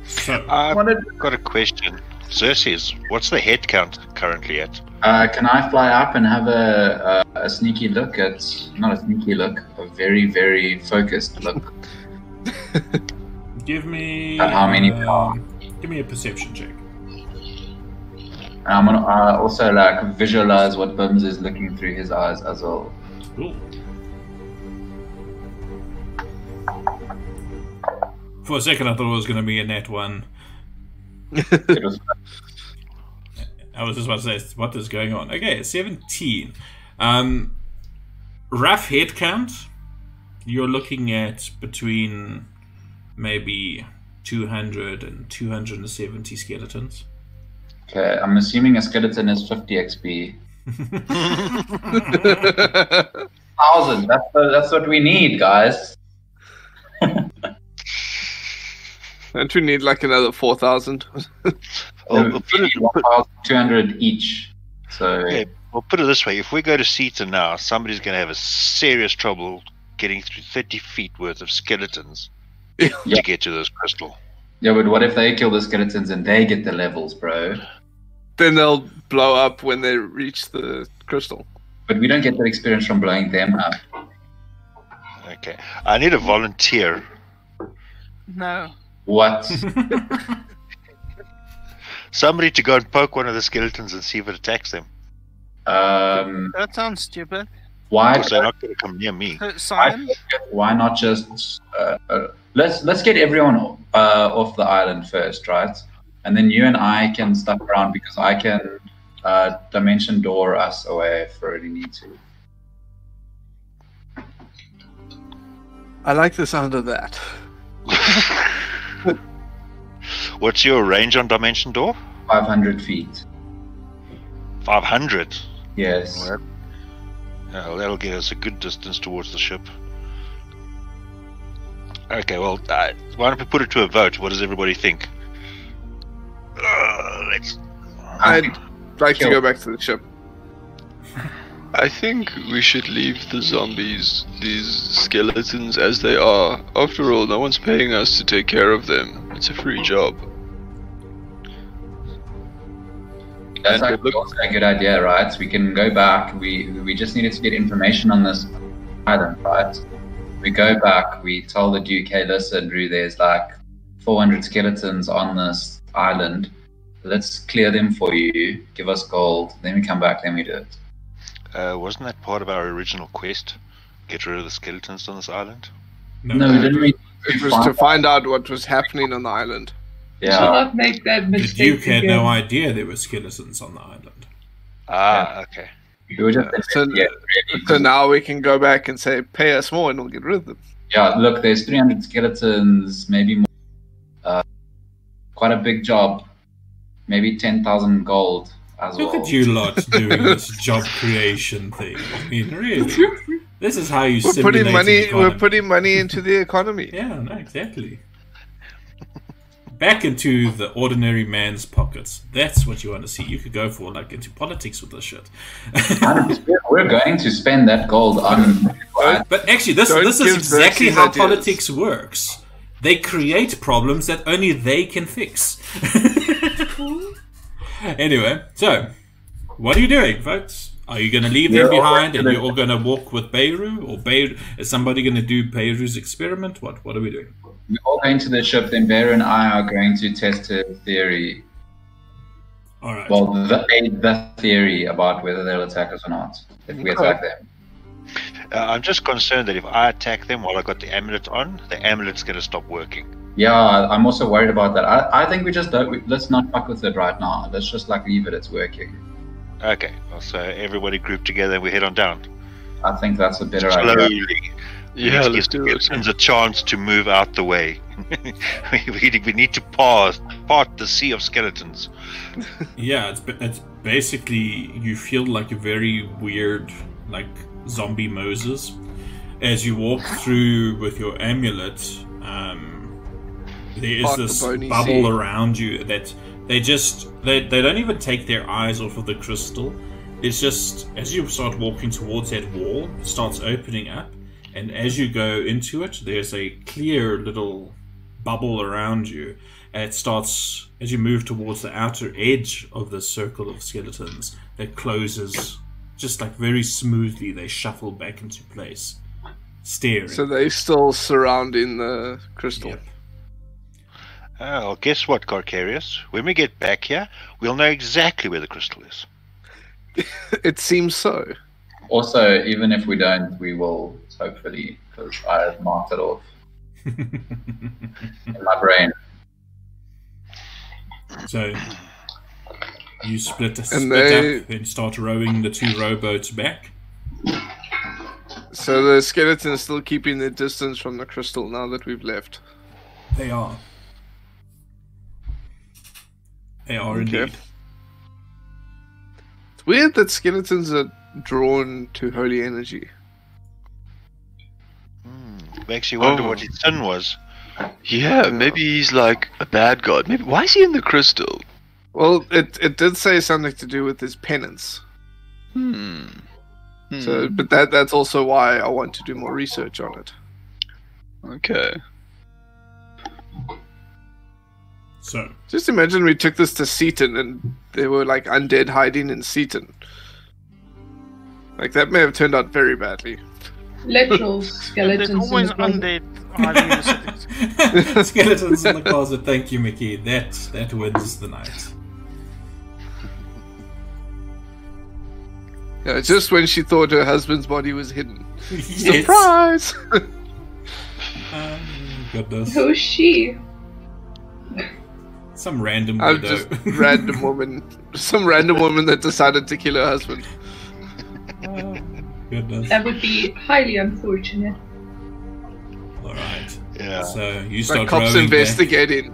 Speaker 1: So,
Speaker 7: I've got a question. Xerxes, what's the head count currently at?
Speaker 5: Can I fly up and have a sneaky look at, not a sneaky look, a very, very focused look?
Speaker 1: Give me
Speaker 5: At how many
Speaker 1: give me a perception check.
Speaker 5: And I'm gonna also like visualize what Bims is looking through his eyes as well.
Speaker 1: Cool. For a second I thought it was going to be a net one.
Speaker 5: It was
Speaker 1: I was just about to say, what is going on? Okay, 17. Rough head count, you're looking at between maybe 200 and 270 skeletons.
Speaker 5: okay. I'm assuming a skeleton is 50 XP. 1,000. That's what we need, guys.
Speaker 4: Don't we need like another 4,000?
Speaker 7: We'll put it,
Speaker 5: 1,200 each. So
Speaker 7: okay, we'll put it this way. If we go to Seaton now, somebody's going to have a serious trouble getting through 30 feet worth of skeletons to get to this crystal.
Speaker 5: yeah, but what if they kill the skeletons and they get the levels, bro?
Speaker 4: Then they'll blow up when they reach the crystal.
Speaker 5: But we don't get that experience from blowing them up.
Speaker 7: Okay, I need a volunteer.
Speaker 6: No.
Speaker 5: What?
Speaker 7: Somebody to go and poke one of the skeletons and see if it attacks them.
Speaker 6: That sounds stupid.
Speaker 5: Why?
Speaker 7: Because they're not going to come near me.
Speaker 6: Cyan?
Speaker 5: Why not just let's get everyone off the island first, right? And then you and I can stuff around because I can dimension door us away if we really need to.
Speaker 4: I like the sound of that.
Speaker 7: What's your range on dimension door?
Speaker 5: 500 feet.
Speaker 7: 500.
Speaker 5: Yes.
Speaker 7: Well, that'll get us a good distance towards the ship. Okay, well, why don't we put it to a vote? What does everybody think?
Speaker 4: I'd like to go back to the ship.
Speaker 2: I think we should leave the zombies, these skeletons, as they are. After all, no one's paying us to take care of them. It's a free job.
Speaker 5: That's actually also a good idea, right? We can go back. We just needed to get information on this island, right? We go back. We tell the Duke, hey, listen, Drew, there's like 400 skeletons on this island. Let's clear them for you. Give us gold. Then we come back. Then we do it.
Speaker 7: Wasn't that part of our original quest? Get rid of the skeletons on this island?
Speaker 5: No, we didn't.
Speaker 4: It was to find out what was happening on the island.
Speaker 3: Do not make that
Speaker 1: The
Speaker 3: mistake
Speaker 1: Duke had
Speaker 3: again.
Speaker 1: no idea there were skeletons on the island.
Speaker 7: Okay.
Speaker 5: We were just
Speaker 4: So now we can go back and say, pay us more and we'll get rid of them.
Speaker 5: yeah. Look, there's 300 skeletons, maybe more. Quite a big job. Maybe 10,000 gold as well.
Speaker 1: Look at you lot doing this job creation thing. I mean, really, this is how you
Speaker 4: We're
Speaker 1: simulate
Speaker 4: putting money.
Speaker 1: an economy.
Speaker 4: We're putting money into the economy.
Speaker 1: Yeah, no, exactly. Back into the ordinary man's pockets. That's what you want to see. You could go for like into politics with this shit.
Speaker 5: We're going to spend that gold on.
Speaker 1: But actually, this
Speaker 4: Don't
Speaker 1: is
Speaker 4: give
Speaker 1: exactly
Speaker 4: Xerxes
Speaker 1: how
Speaker 4: ideas.
Speaker 1: politics works. They create problems that only they can fix. Anyway, so what are you doing, folks? Are you going to leave them behind and you're all going to walk with Beirut? Or is somebody going to do Beirut's experiment? What are we doing?
Speaker 5: We're all going to the ship, then Bear and I are going to test her theory.
Speaker 1: Alright.
Speaker 5: Well, the theory about whether they'll attack us or not. If we attack them.
Speaker 7: I'm just concerned that if I attack them while I got the amulet on, the amulet's going to stop working.
Speaker 5: Yeah, I'm also worried about that. I think we just don't. Let's not fuck with it right now. Let's just like leave it. It's working.
Speaker 7: Okay, well, so everybody group together and we head on down.
Speaker 5: I think that's a better idea.
Speaker 7: Slowly.
Speaker 2: Yeah,
Speaker 7: Let's
Speaker 2: let's
Speaker 7: give
Speaker 2: do it.
Speaker 7: skeletons a chance to move out the way. we need to part the sea of skeletons.
Speaker 1: Yeah, it's basically you feel like a very weird, like zombie Moses, as you walk through with your amulet. There is
Speaker 4: Part
Speaker 1: this
Speaker 4: the bony
Speaker 1: bubble
Speaker 4: sea.
Speaker 1: around you that they don't even take their eyes off of the crystal. It's just as you start walking towards that wall, it starts opening up, and as you go into it, there's a clear little bubble around you. And it starts, as you move towards the outer edge of the circle of skeletons, that closes just like very smoothly. They shuffle back into place, staring.
Speaker 4: So they're still surrounding the crystal.
Speaker 1: Yep.
Speaker 7: Oh, guess what, Carcarius? When we get back here, we'll know exactly where the crystal is.
Speaker 4: It seems so.
Speaker 5: Also, even if we don't, we will hopefully, because I have marked it off in my brain.
Speaker 1: So you split up and start rowing the two rowboats back.
Speaker 4: So the skeleton's still keeping their distance from the crystal now that we've left.
Speaker 1: They are. They are
Speaker 4: Okay.
Speaker 1: indeed.
Speaker 4: It's weird that skeletons are drawn to holy energy.
Speaker 7: We actually wonder
Speaker 2: Oh.
Speaker 7: what his sin was.
Speaker 2: Yeah, maybe he's like a bad god. Maybe why is he in the crystal?
Speaker 4: Well, it did say something to do with his penance. So, but that's also why I want to do more research on it.
Speaker 2: Okay.
Speaker 1: So
Speaker 4: Just imagine we took this to Seaton and there were like undead hiding in Seaton. Like that may have turned out very badly.
Speaker 3: Literal
Speaker 6: There's
Speaker 3: skeletons.
Speaker 6: always
Speaker 3: in the closet.
Speaker 6: undead hiding in the cities.
Speaker 1: skeletons in the closet. Thank you, Mickey. That wins the night.
Speaker 4: Yeah, just when she thought her husband's body was hidden.
Speaker 1: Yes.
Speaker 4: Surprise!
Speaker 1: Goodness.
Speaker 3: Who's she?
Speaker 1: Some random
Speaker 4: I'm
Speaker 1: widow.
Speaker 4: just random woman. Some random woman that decided to kill her husband.
Speaker 1: Goodness.
Speaker 3: That would be highly unfortunate.
Speaker 1: Alright.
Speaker 7: Yeah.
Speaker 1: So you start
Speaker 4: Like cops
Speaker 1: rowing
Speaker 4: investigating.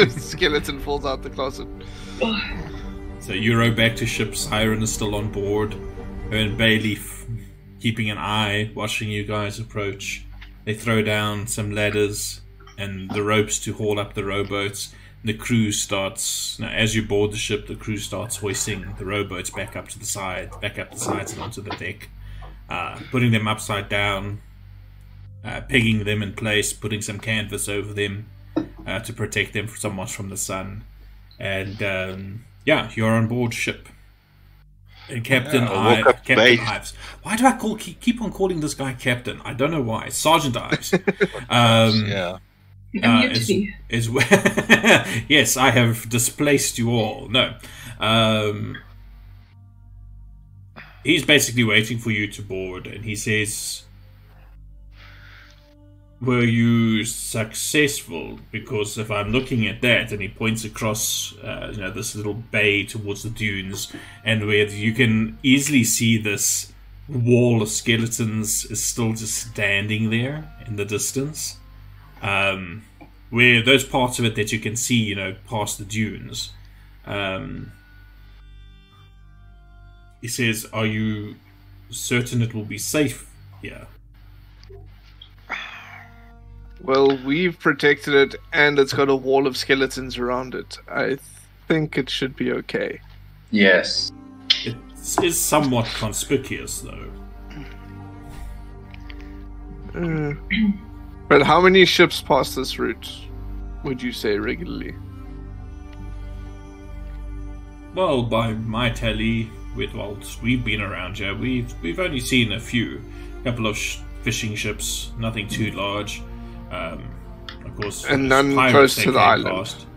Speaker 4: Skeleton falls out the closet.
Speaker 3: Ugh.
Speaker 1: back. So you row back to ship. Siren is still on board. Her and Bailey keeping an eye, watching you guys approach. They throw down some ladders and the ropes to haul up the rowboats. The crew starts, now as you board the ship, the crew starts hoisting the rowboats back up the sides and onto the deck, putting them upside down, pegging them in place, putting some canvas over them to protect them somewhat from the sun. And yeah, you're on board ship. And Captain Ives. Why do I keep on calling this guy Captain? I don't know why. Sergeant Ives.
Speaker 7: Yeah.
Speaker 1: Yes, I have displaced you all. No. He's basically waiting for you to board, and he says, were you successful? Because if I'm looking at that, and he points across this little bay towards the dunes, and where you can easily see this wall of skeletons is still just standing there in the distance. Where those parts of it that you can see, past the dunes. He says, are you certain it will be safe here?
Speaker 4: Well, we've protected it, and it's got a wall of skeletons around it. I think it should be okay.
Speaker 5: Yes.
Speaker 1: It is somewhat conspicuous, though.
Speaker 4: But how many ships pass this route, would you say, regularly?
Speaker 1: Well, by my tally, we've been around here. We've only seen a couple of fishing ships, nothing too large. Of course,
Speaker 4: and none close to the island.
Speaker 1: Past.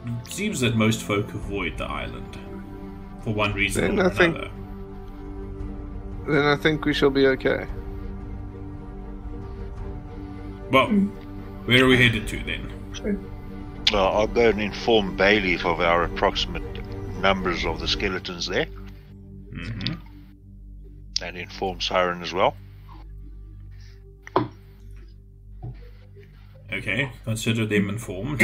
Speaker 1: It seems that most folk avoid the island for one reason or another.
Speaker 4: Then I think we shall be okay.
Speaker 1: Well, where are we headed to then?
Speaker 7: Well, I'll go and inform Bailey of our approximate numbers of the skeletons there.
Speaker 1: Mm-hmm.
Speaker 7: And inform Siren as well.
Speaker 1: Okay, consider them informed.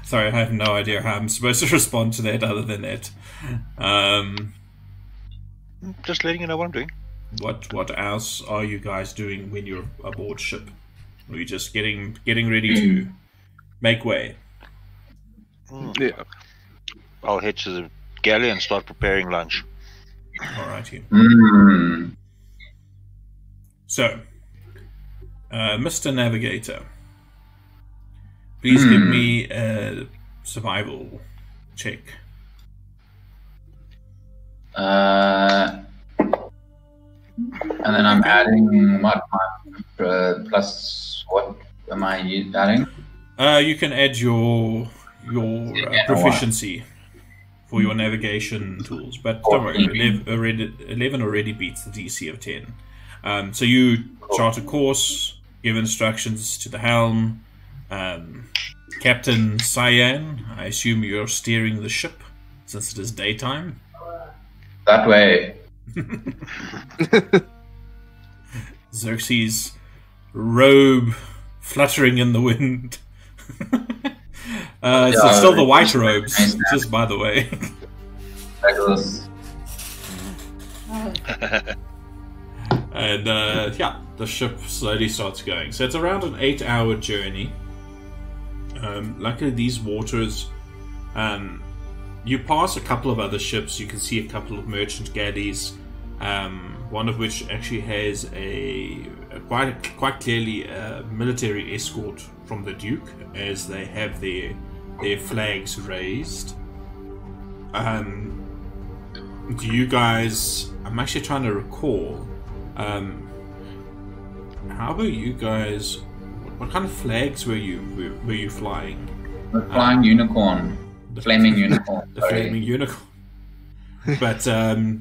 Speaker 1: Sorry, I have no idea how I'm supposed to respond to that other than that.
Speaker 7: Just letting you know what I'm doing.
Speaker 1: What else are you guys doing when you're aboard ship? Are you just getting ready to make way?
Speaker 4: Yeah.
Speaker 7: I'll head to the galley and start preparing lunch.
Speaker 1: Alrighty. So, Mr. Navigator, please give me a survival check.
Speaker 5: And then I'm adding what? Plus what am I adding?
Speaker 1: You can add your proficiency for your navigation tools, but don't worry, 11 already beats the DC of 10. So you chart a course, give instructions to the helm. Captain Cyan, I assume you're steering the ship since it is daytime.
Speaker 5: That way.
Speaker 1: Xerxes' robe fluttering in the wind. It's still the white robes, just by the way. And the ship slowly starts going. So it's around an 8-hour journey. Luckily, these waters, you pass a couple of other ships. You can see a couple of merchant galleys. One of which actually has quite clearly a military escort from the Duke, as they have their flags raised. Do you guys? I'm actually trying to recall. How were you guys? What kind of flags were you flying?
Speaker 5: The flying unicorn, the flaming unicorn.
Speaker 1: The flaming unicorn. But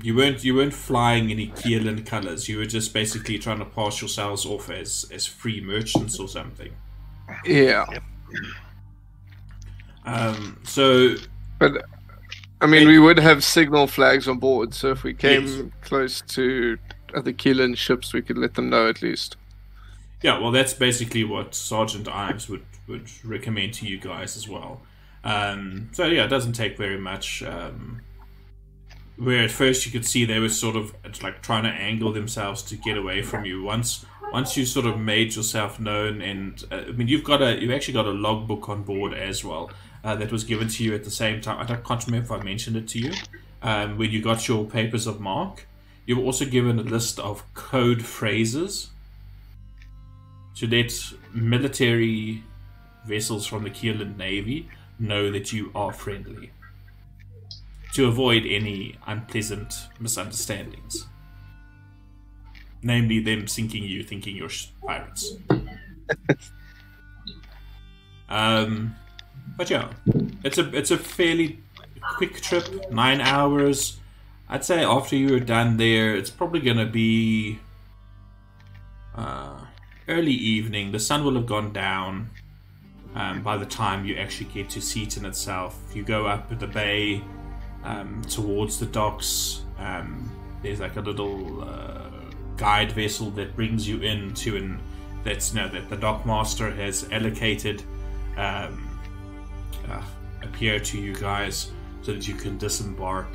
Speaker 1: you weren't flying any Kielan colours. You were just basically trying to pass yourselves off as free merchants or something.
Speaker 4: Yeah. But I mean, we would have signal flags on board, so if we came close to other Kielan ships, we could let them know at least.
Speaker 1: Yeah, well, that's basically what Sergeant Ives would recommend to you guys as well. So yeah, it doesn't take very much. Where at first you could see they were sort of like trying to angle themselves to get away from you. Once you sort of made yourself known, and I mean you've actually got a logbook on board as well that was given to you at the same time. I can't remember if I mentioned it to you when you got your papers of mark. You were also given a list of code phrases to let military vessels from the Keeland Navy know that you are friendly, to avoid any unpleasant misunderstandings. Namely, them sinking you, thinking you're pirates. But yeah, it's a fairly quick trip, 9 hours. I'd say after you're done there, it's probably going to be early evening. The sun will have gone down by the time you actually get to Seaton itself. You go up the bay towards the docks. There's like a little guide vessel that brings you in to that the dockmaster has allocated a pier to you guys so that you can disembark.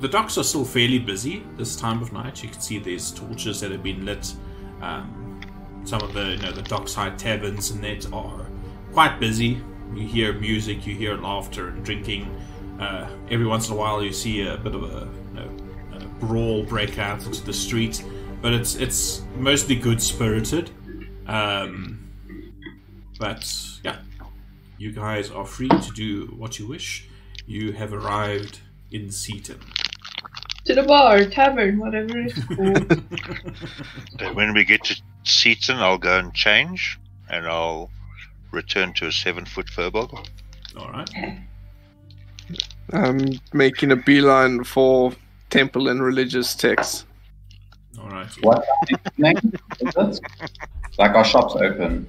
Speaker 1: The docks are still fairly busy this time of night. You can see there's torches that have been lit. Some of the dockside taverns and that are quite busy. You hear music, you hear laughter and drinking. Every once in a while you see a bit of a brawl break out into the street, but it's mostly good spirited. But yeah, you guys are free to do what you wish. You have arrived in Seaton.
Speaker 3: To the bar, tavern, whatever it's called.
Speaker 7: When we get to Seaton, I'll go and change, and I'll return to a 7-foot furball.
Speaker 1: Alright.
Speaker 4: I'm making a beeline for temple and religious texts.
Speaker 1: Alright.
Speaker 5: What name is it? Like, our shops open?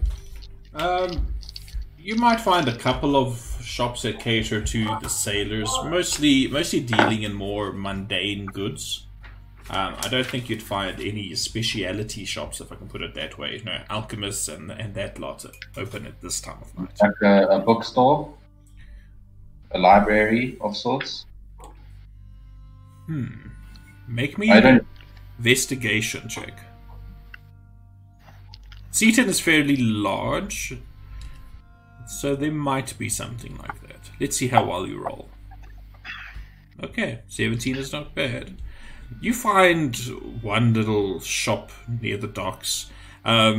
Speaker 1: You might find a couple of shops that cater to the sailors, mostly dealing in more mundane goods. I don't think you'd find any speciality shops, if I can put it that way. Alchemists and that lot open at this time of night.
Speaker 5: Like a bookstore? A library of sorts?
Speaker 1: Make me an investigation check. Seaton is fairly large, so there might be something like that. Let's see how well you roll. Okay, 17 is not bad. You find one little shop near the docks. I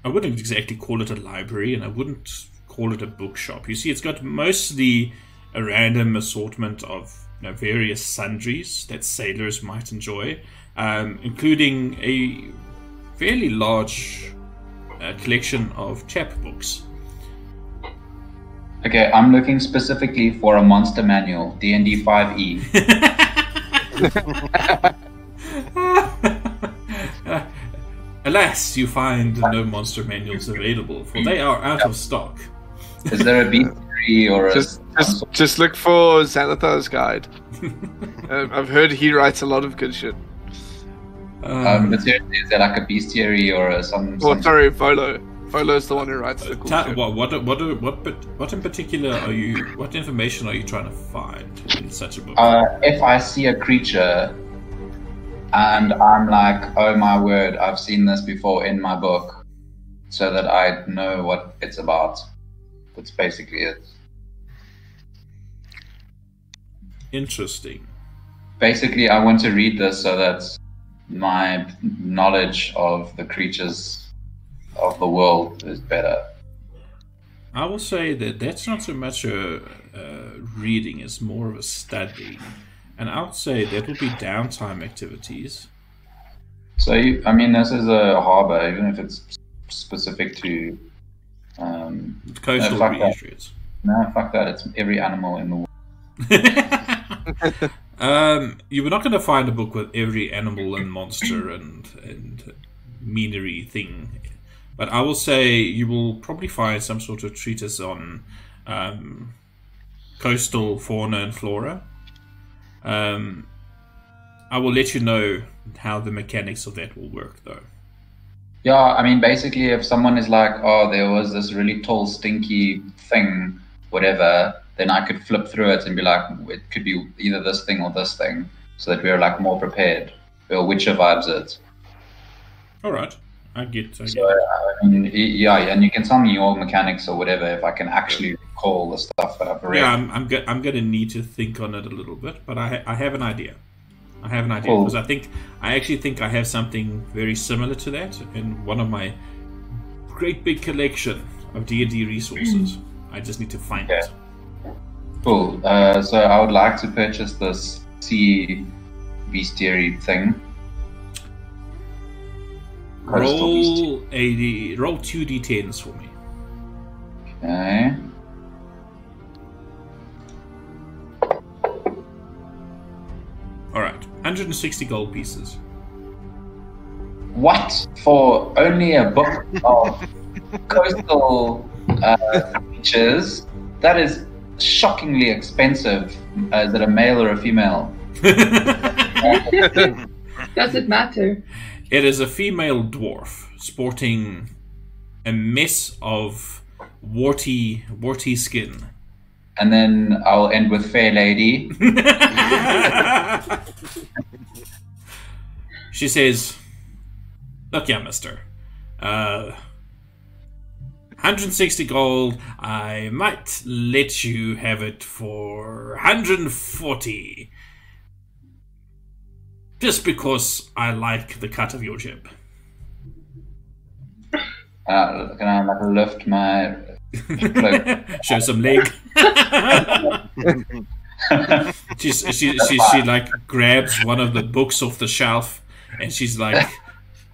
Speaker 1: wouldn't exactly call it a library, and I wouldn't call it a bookshop. You see, it's got mostly a random assortment of various sundries that sailors might enjoy, including a fairly large collection of chapbooks.
Speaker 5: Okay, I'm looking specifically for a monster manual, D&D 5e.
Speaker 1: Alas, you find no monster manuals available, for they are out of stock.
Speaker 5: Is there a bestiary or a...
Speaker 4: Just look for Xanathar's guide. I've heard he writes a lot of good shit.
Speaker 5: But seriously, is there like a bestiary or some...
Speaker 4: Sorry, Volo. Volo's the one who writes the cool shit.
Speaker 1: What in particular are you... What information are you trying to find in such a book?
Speaker 5: If I see a creature and I'm like, oh my word, I've seen this before in my book, so that I know what it's about. That's basically it.
Speaker 1: Interesting.
Speaker 5: Basically, I want to read this so that my knowledge of the creatures of the world is better.
Speaker 1: I will say that that's not so much a reading, it's more of a studying. And I would say that would be downtime activities.
Speaker 5: So, this is a harbour, even if it's specific to...
Speaker 1: coastal regions.
Speaker 5: No, fuck that, it's every animal in the world.
Speaker 1: You were not going to find a book with every animal and monster and meanery thing. But I will say you will probably find some sort of treatise on coastal fauna and flora. I will let you know how the mechanics of that will work, though.
Speaker 5: Yeah, I mean, basically, if someone is like, oh, there was this really tall, stinky thing, whatever, then I could flip through it and be like, it could be either this thing or this thing, so that we're like more prepared. Or whicher vibes it.
Speaker 1: All right, I get.
Speaker 5: I mean, yeah, and you can tell me your mechanics or whatever if I can actually recall the stuff that I've read.
Speaker 1: Yeah, I'm gonna need to think on it a little bit, but I have an idea. I have an idea because I actually think I have something very similar to that in one of my great big collection of D&D resources. I just need to find it.
Speaker 5: Cool. So I would like to purchase this sea bestiary thing.
Speaker 1: Roll 2d10s for me.
Speaker 5: Okay.
Speaker 1: Alright, 160 gold pieces.
Speaker 5: What? For only a book of coastal creatures? That is shockingly expensive. Is it a male or a female?
Speaker 3: Does it matter?
Speaker 1: It is a female dwarf sporting a mess of warty skin.
Speaker 5: And then I'll end with fair lady.
Speaker 1: She says, look, yeah, mister. 160 gold. I might let you have it for 140. Just because I like the cut of your jib.
Speaker 5: Can I like lift my cloak?
Speaker 1: Show some leg. she like grabs one of the books off the shelf and she's like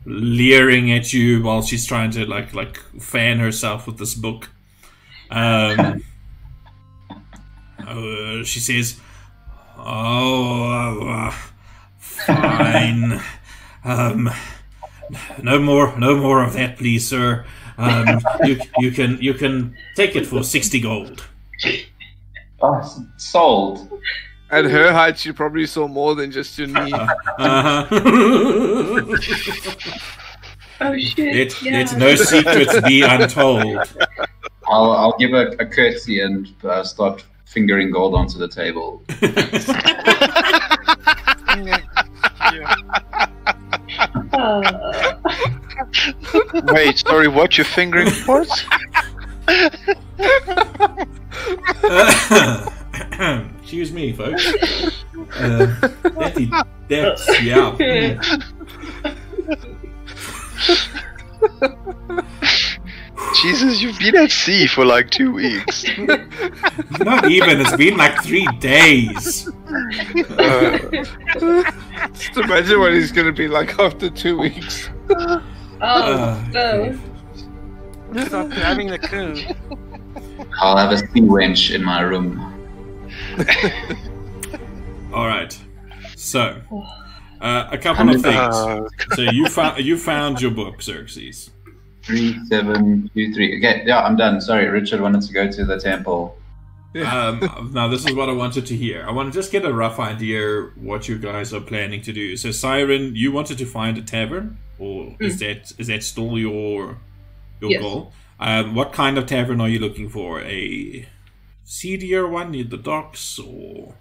Speaker 1: leering at you while she's trying to like fan herself with this book. She says, fine. No more of that, please, sir. You can take it for 60 gold.
Speaker 5: Oh, sold.
Speaker 4: At her height, she probably saw more than just your knee.
Speaker 3: Oh shit!
Speaker 1: Let no secrets be untold.
Speaker 5: I'll give a curtsy and start fingering gold onto the table.
Speaker 2: Wait, sorry, what? You're fingering what?
Speaker 1: Excuse me, folks. That's yeah.
Speaker 2: Jesus, you've been at sea for like 2 weeks.
Speaker 1: Not even. It's been like 3 days.
Speaker 4: Just imagine what he's going to be like after 2 weeks.
Speaker 3: No.
Speaker 6: Stop grabbing the coup.
Speaker 5: I'll have a sea wench in my room.
Speaker 1: Alright. So, a couple of things. So you found your book, Xerxes.
Speaker 5: 3723. Okay, yeah, I'm done. Sorry, Richard wanted to go to the temple.
Speaker 1: Now, this is what I wanted to hear. I want to just get a rough idea what you guys are planning to do. So, Siren, you wanted to find a tavern, or is that still your goal? What kind of tavern are you looking for? A seedier one near the docks, or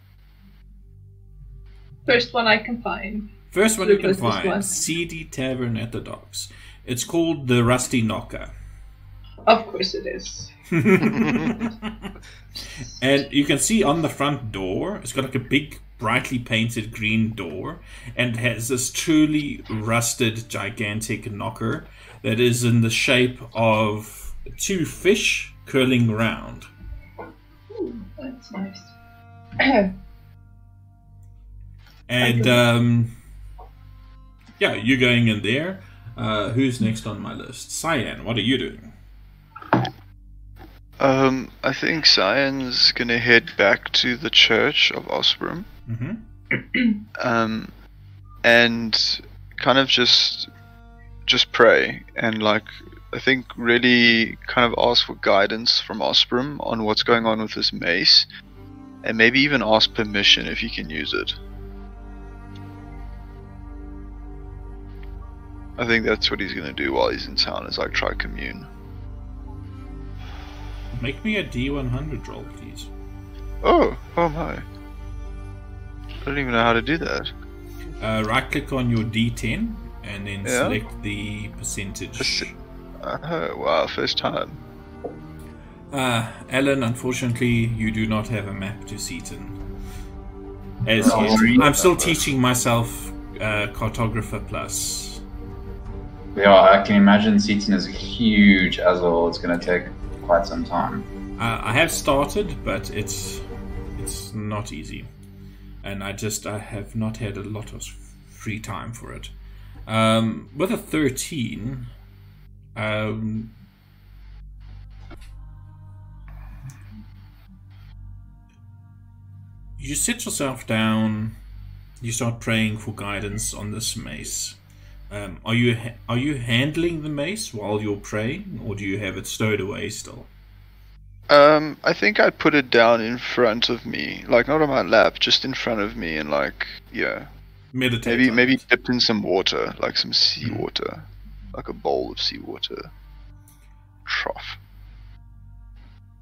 Speaker 3: First one I can find.
Speaker 1: First one you can find. Seedy tavern at the docks. It's called the Rusty Knocker.
Speaker 3: Of course it is.
Speaker 1: And you can see on the front door, it's got like a big, brightly painted green door, and has this truly rusted, gigantic knocker that is in the shape of 2 fish curling round.
Speaker 3: Ooh, that's nice.
Speaker 1: And yeah, you're going in there. Who's next on my list? Cyan, what are you doing?
Speaker 2: I think Cyan's gonna head back to the Church of Osbrum. And kind of just pray and I think really kind of ask for guidance from Osbrum on what's going on with this mace, and maybe even ask permission if he can use it. I think that's what he's gonna do while he's in town, is like try commune.
Speaker 1: Make me a D100 roll, please.
Speaker 2: Oh my. I don't even know how to do that.
Speaker 1: Right click on your D10 and then select the percentage.
Speaker 2: Oh wow, first time.
Speaker 1: Alan, unfortunately, you do not have a map to Seaton. I'm still teaching myself Cartographer Plus.
Speaker 5: Yeah, I can imagine Seaton is huge as well. It's going to take quite some time.
Speaker 1: I have started, but it's not easy. And I have not had a lot of free time for it. With a 13, you sit yourself down, you start praying for guidance on this mace. Are you handling the mace while you're praying, or do you have it stowed away still?
Speaker 2: I think I'd put it down in front of me, like not on my lap, just in front of me, and like
Speaker 1: meditate.
Speaker 2: Maybe dipped in some water, like some seawater, like a bowl of seawater. Trough.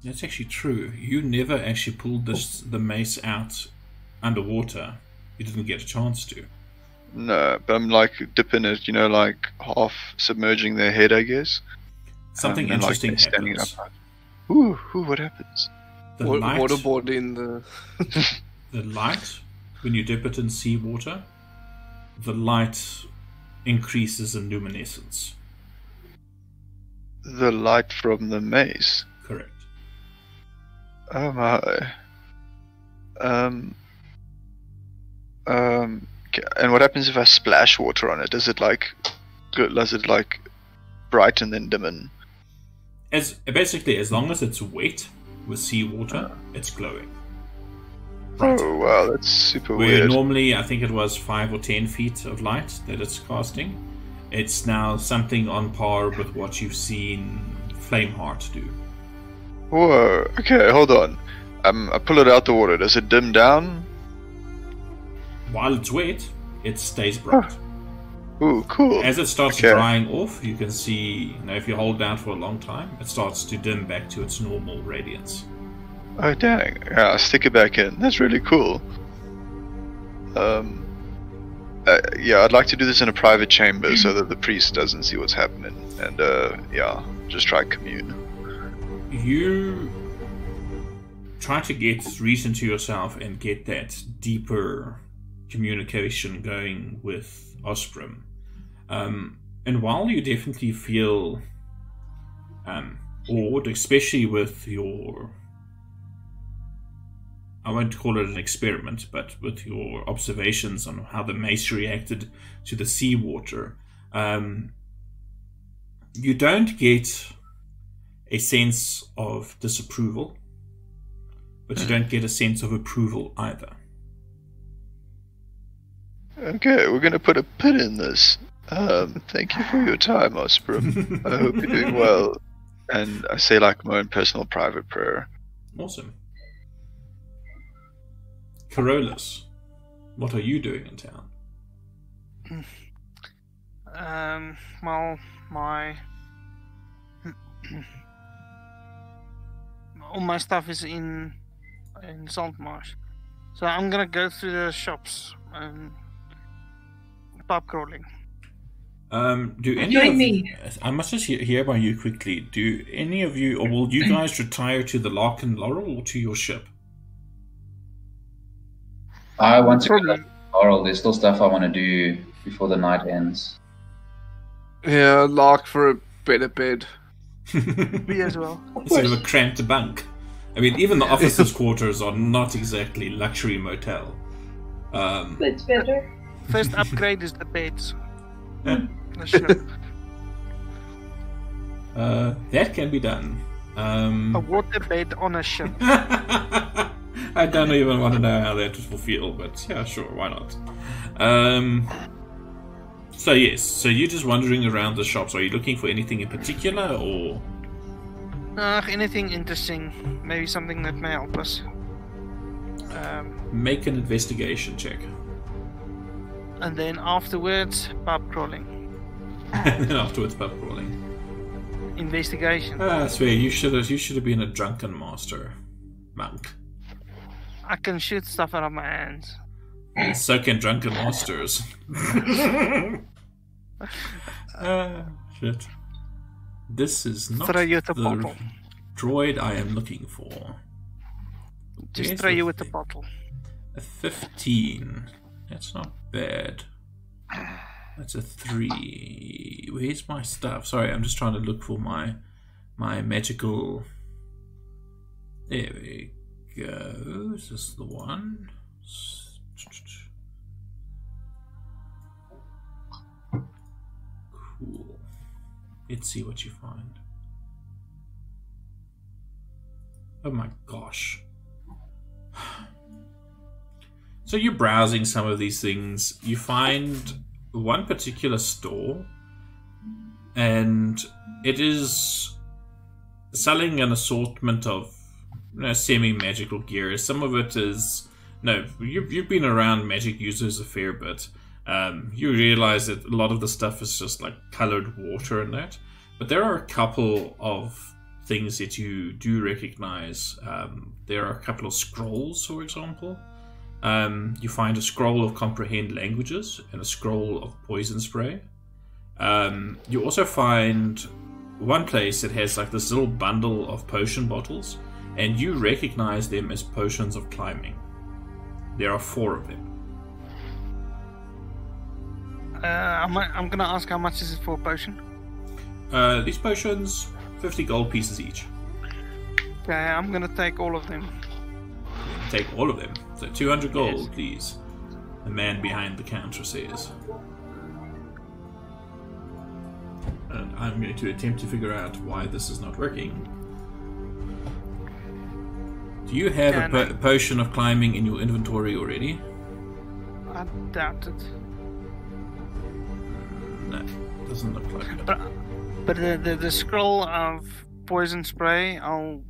Speaker 1: That's actually true. You never actually pulled the mace out underwater. You didn't get a chance to.
Speaker 2: No, but I'm like dipping it, like half submerging their head, I guess.
Speaker 1: Something interesting
Speaker 2: like standing
Speaker 1: happens.
Speaker 2: up. Ooh, what happens?
Speaker 1: The light,
Speaker 4: waterboarding the...
Speaker 1: the light, when you dip it in seawater, the light increases in luminescence.
Speaker 2: The light from the mace?
Speaker 1: Correct.
Speaker 2: Oh my. And what happens if I splash water on it? Does it like brighten then dimmen?
Speaker 1: Basically, as long as it's wet with seawater, it's glowing.
Speaker 2: Right. Oh wow, that's super
Speaker 1: Where
Speaker 2: weird.
Speaker 1: Normally, I think it was 5 or 10 feet of light that it's casting. It's now something on par with what you've seen Flameheart do.
Speaker 2: Whoa. Okay, hold on. I pull it out the water. Does it dim down?
Speaker 1: While it's wet, it stays bright.
Speaker 2: Ooh, cool.
Speaker 1: As it starts drying off, you can see, if you hold down for a long time, it starts to dim back to its normal radiance.
Speaker 2: Oh dang! Yeah, I'll stick it back in. That's really cool. I'd like to do this in a private chamber so that the priest doesn't see what's happening, and just try commune.
Speaker 1: You try to get reason to yourself and get that deeper communication going with Osprey. And while you definitely feel awed, especially with your, I won't call it an experiment, but with your observations on how the mace reacted to the seawater, you don't get a sense of disapproval, but you don't get a sense of approval either.
Speaker 2: Okay, we're gonna put a pin in this. Thank you for your time, Osprey. I hope you're doing well. And I say like my own personal private prayer.
Speaker 1: Awesome. Carolus, what are you doing in town?
Speaker 6: Well, all my stuff is in Saltmarsh, so I'm gonna go through the shops and pub crawling.
Speaker 1: Do any
Speaker 3: Join
Speaker 1: of
Speaker 3: me.
Speaker 1: I must just hear by you quickly. Do any of you, or will you guys retire to the Lark and Laurel or to your ship?
Speaker 5: I want to go to Laurel. There's still stuff I want to do before the night ends.
Speaker 4: Yeah, Lark for a better bed.
Speaker 6: Me as well.
Speaker 1: Instead of a cramped bunk. I mean, even the officers' quarters are not exactly luxury motel.
Speaker 3: That's better.
Speaker 6: First upgrade is the beds.
Speaker 1: That can be done.
Speaker 6: A water bed on a ship.
Speaker 1: I don't even want to know how that will feel, but yeah, sure, why not? So yes, so you're just wandering around the shops. Are you looking for anything in particular, or?
Speaker 6: Anything interesting. Maybe something that may help us.
Speaker 1: Make an investigation check.
Speaker 6: And then afterwards, pub crawling.
Speaker 1: And then afterwards pub crawling.
Speaker 6: Investigation.
Speaker 1: I swear, you should have been a drunken master. Monk.
Speaker 6: I can shoot stuff out of my hands.
Speaker 1: So can drunken masters. Shit. This is not
Speaker 6: Throw you at the
Speaker 1: the
Speaker 6: bottle.
Speaker 1: droid I am looking for.
Speaker 6: Just
Speaker 1: Where's
Speaker 6: throw
Speaker 1: the
Speaker 6: you with the
Speaker 1: thing?
Speaker 6: bottle.
Speaker 1: A 15. That's not bad. That's a 3. Where's my stuff? Sorry, I'm just trying to look for my magical... There we go. Is this the one? Cool. Let's see what you find. Oh my gosh. So you're browsing some of these things. You find one particular store, and it is selling an assortment of semi-magical gear. Some of it is... No, you've been around magic users a fair bit. You realize that a lot of the stuff is just like colored water and that. But there are a couple of things that you do recognize. There are a couple of scrolls, for example. You find a scroll of comprehend languages and a scroll of poison spray. You also find one place that has like this little bundle of potion bottles, and you recognize them as potions of climbing. There are 4 of them.
Speaker 6: I'm gonna ask how much is it for a potion?
Speaker 1: These potions, 50 gold pieces each.
Speaker 6: Okay, I'm gonna take all of them.
Speaker 1: Take all of them. So 200 gold,
Speaker 6: Yes.
Speaker 1: please. The man behind the counter says. And I'm going to attempt to figure out why this is not working. Do you have a potion of climbing in your inventory already?
Speaker 6: I doubt it.
Speaker 1: No, doesn't look like it.
Speaker 6: But the scroll of poison spray, I'm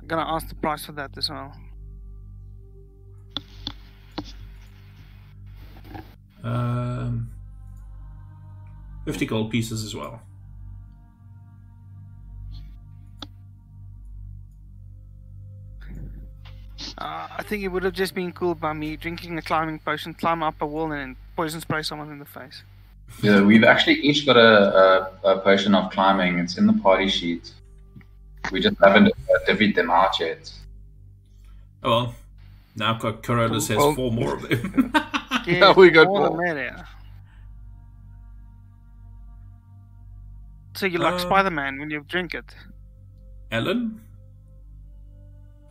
Speaker 6: gonna ask the price for that as well.
Speaker 1: 50 gold pieces as well.
Speaker 6: I think it would have just been cool by me drinking a climbing potion, climb up a wall, and then poison spray someone in the face.
Speaker 5: Yeah, we've actually each got a potion of climbing. It's in the party sheet. We just haven't divvied them out yet.
Speaker 1: Oh well, now Corollas has 4 more of them.
Speaker 4: Yeah, we got
Speaker 6: more.
Speaker 4: more.
Speaker 6: So you're like Spider-Man when you drink it.
Speaker 1: Ellen?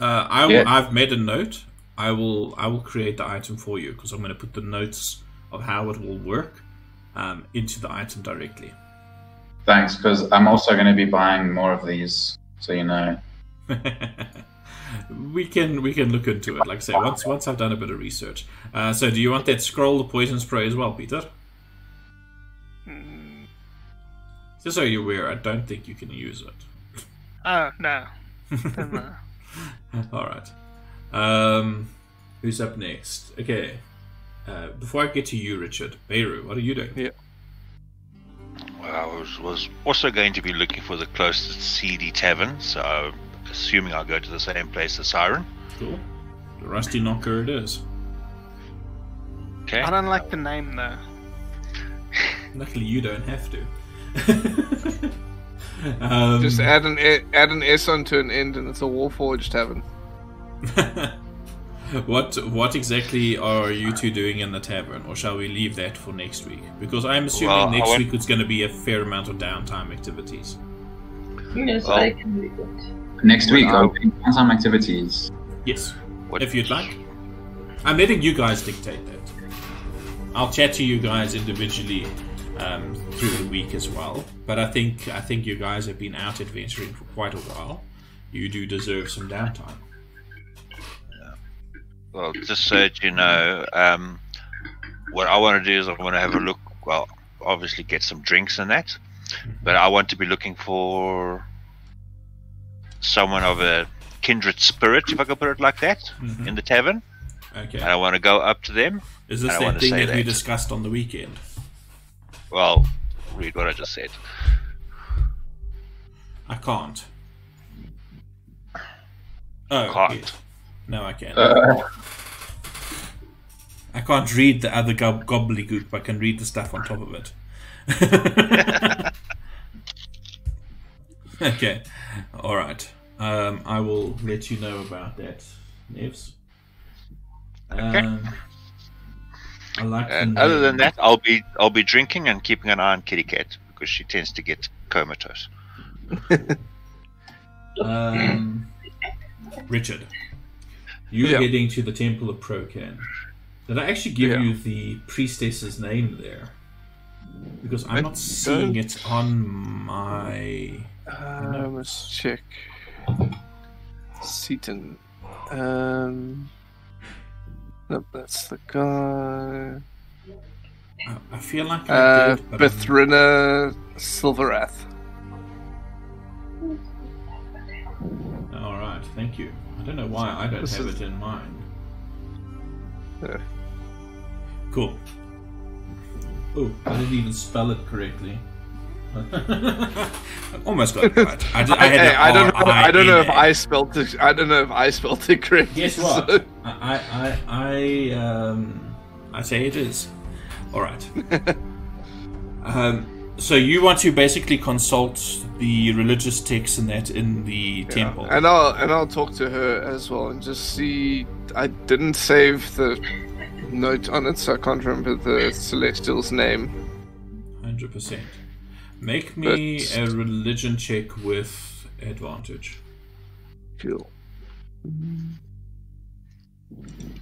Speaker 5: Yeah.
Speaker 1: I've made a note. I will create the item for you, because I'm going to put the notes of how it will work into the item directly.
Speaker 5: Thanks, because I'm also going to be buying more of these, so you know.
Speaker 1: we can look into it. Like I say, once I've done a bit of research. So do you want that scroll of poison spray as well, Peter? Just so you're aware, I don't think you can use it.
Speaker 6: Oh no.
Speaker 1: Alright. Who's up next? Okay. Before I get to you, Richard, Beirut, what are you doing?
Speaker 4: Yeah.
Speaker 7: Well, I was also going to be looking for the closest seedy tavern, so assuming I'll go to the same place as Siren.
Speaker 1: Cool. The Rusty Knocker it is.
Speaker 7: Okay.
Speaker 6: I don't like the name though.
Speaker 1: Luckily you don't have to.
Speaker 4: Just add an S onto an end, and it's a Warforged tavern.
Speaker 1: What exactly are you two doing in the tavern, or shall we leave that for next week? Because I'm assuming next week it's going to be a fair amount of downtime activities.
Speaker 3: Yes, I can read it.
Speaker 5: Next week, I'll be doing some activities.
Speaker 1: Yes, if you'd like. I'm letting you guys dictate that. I'll chat to you guys individually through the week as well. But I think you guys have been out adventuring for quite a while. You do deserve some downtime.
Speaker 7: Well, just so that you know, what I want to do is I want to have a look. Well, obviously get some drinks and that, but I want to be looking for someone of a kindred spirit, if I could put it like that, in the tavern.
Speaker 1: Okay.
Speaker 7: And I want to go up to them.
Speaker 1: Is this that thing that we discussed on the weekend?
Speaker 7: Well, read what I just said.
Speaker 1: I can't. Oh,
Speaker 7: Can't.
Speaker 1: yes. No, I can. I can't read the other gobbledygook, but I can read the stuff on top of it. Okay, alright. I will let you know about that, Nevs. I like
Speaker 7: And other than that, I'll be drinking and keeping an eye on Kitty Cat because she tends to get comatose.
Speaker 1: Richard, you're heading to the Temple of Procan. Did I actually give you the priestess's name there? Because I'm not seeing it on my...
Speaker 4: Let's check. Seaton. Nope, that's the guy.
Speaker 1: I feel like I did, but
Speaker 4: Bethrina Silverath.
Speaker 1: Alright, thank you. I don't know why I don't have it in mind. Cool. Oh, I didn't even spell it correctly. I almost got it right. I
Speaker 4: don't know if I spelled it. I don't know if I spelled it correctly.
Speaker 1: Guess what?
Speaker 4: So.
Speaker 1: I say it is. All right. So you want to basically consult the religious texts and that in the temple,
Speaker 4: and I'll talk to her as well and just see. I didn't save the note on it, so I can't remember the Celestial's name.
Speaker 1: 100%. Make me a religion check with advantage.
Speaker 4: Cool.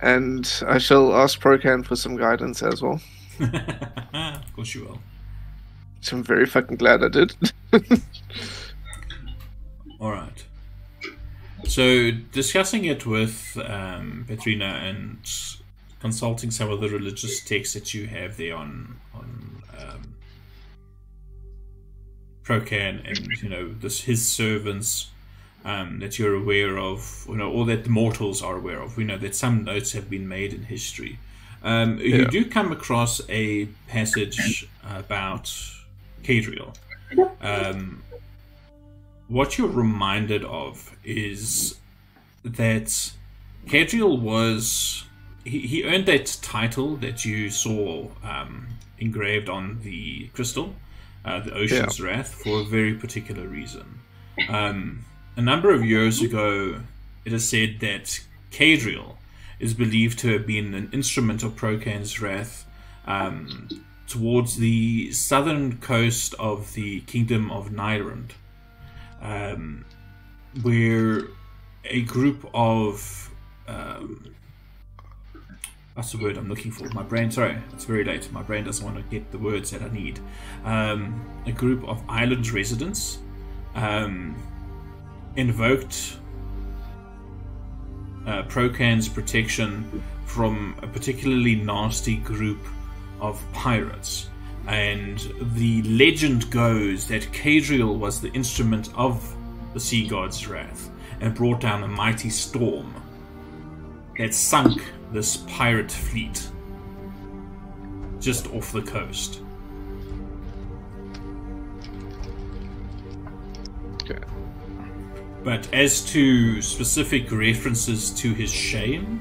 Speaker 4: And I shall ask Procan for some guidance as well.
Speaker 1: Of course you will.
Speaker 4: Which I'm very fucking glad I did.
Speaker 1: Alright. So, discussing it with Petrina and consulting some of the religious texts that you have there on Procan and, his servants that you're aware of, or that the mortals are aware of. We know that some notes have been made in history. You do come across a passage about Cadriel. What you're reminded of is that Cadriel was... He earned that title that you saw engraved on the crystal, the Ocean's Wrath, for a very particular reason. A number of years ago, it is said that Cadriel is believed to have been an instrument of Procan's wrath towards the southern coast of the Kingdom of Nyrund, where a group of... what's the word I'm looking for? My brain, sorry, it's very late. My brain doesn't want to get the words that I need. A group of island residents invoked Procan's protection from a particularly nasty group of pirates. And the legend goes that Cadriel was the instrument of the sea god's wrath and brought down a mighty storm that sunk this pirate fleet just off the coast.
Speaker 4: Okay.
Speaker 1: But as to specific references to his shame,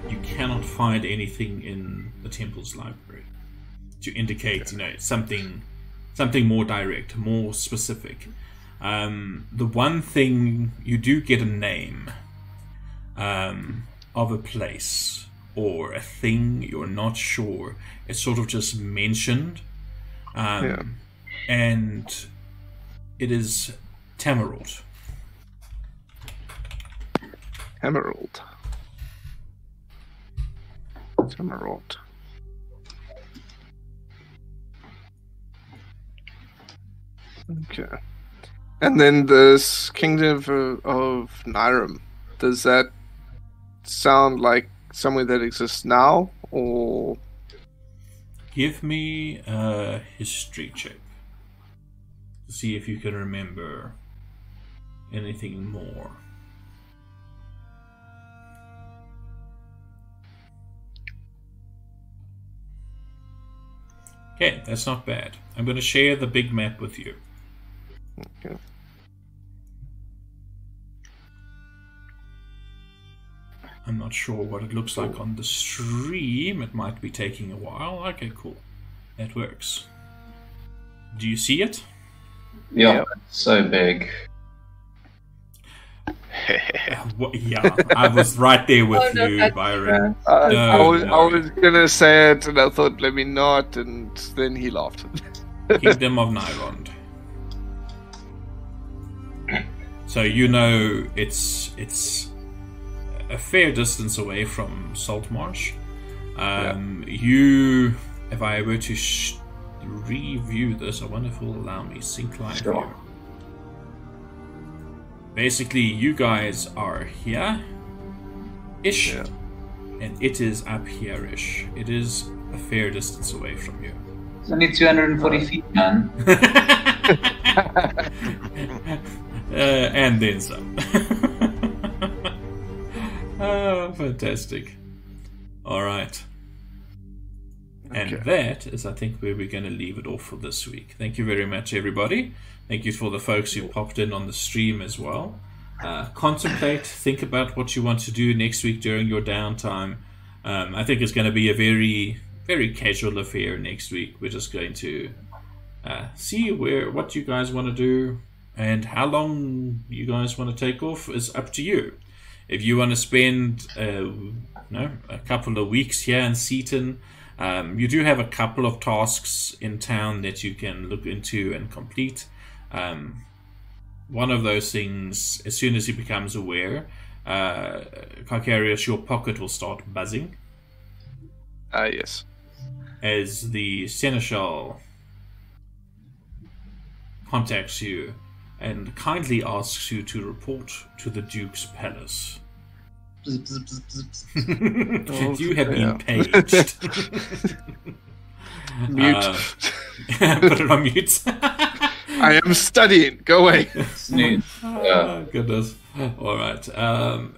Speaker 1: you cannot find anything in the temple's library to indicate, something more direct, more specific. The one thing you do get a name of a place or a thing, you're not sure. It's sort of just mentioned, and it is Tamerald.
Speaker 4: Tamerald. Okay. And then this Kingdom of Nyrund, does that sound like somewhere that exists now, or...
Speaker 1: Give me a history check to see if you can remember anything more. Okay, that's not bad. I'm going to share the big map with you.
Speaker 4: Okay.
Speaker 1: I'm not sure what it looks like on the stream. It might be taking a while. Okay, cool. That works. Do you see it?
Speaker 5: Yeah, it's so big.
Speaker 1: Yeah, I was right there with
Speaker 3: no,
Speaker 1: you,
Speaker 3: that's
Speaker 1: Byron.
Speaker 4: I was gonna say it, and I thought, let me not, and then he laughed.
Speaker 1: Kingdom of Nyrond. So you know it's a fair distance away from Saltmarsh. You, if I were to review this, I wonder if it will allow me sync live view. Basically, you guys are here-ish, and it is up here-ish. It is a fair distance away from you.
Speaker 5: It's only 240 feet, man.
Speaker 1: And then some. Oh, fantastic. Alright. And that is, I think, where we're going to leave it off for this week. Thank you very much, everybody. Thank you for the folks who popped in on the stream as well. Contemplate, think about what you want to do next week during your downtime. I think it's going to be a very, very casual affair next week. We're just going to see what you guys want to do, and how long you guys want to take off is up to you. If you want to spend a couple of weeks here in Seaton, you do have a couple of tasks in town that you can look into and complete. One of those things, as soon as he becomes aware, Carcarius, your pocket will start buzzing.
Speaker 4: Yes.
Speaker 1: As the Seneschal contacts you and kindly asks you to report to the Duke's palace. You have been paged.
Speaker 4: Mute.
Speaker 1: Put it on mute.
Speaker 4: I am studying. Go away.
Speaker 1: Oh, goodness. Alright.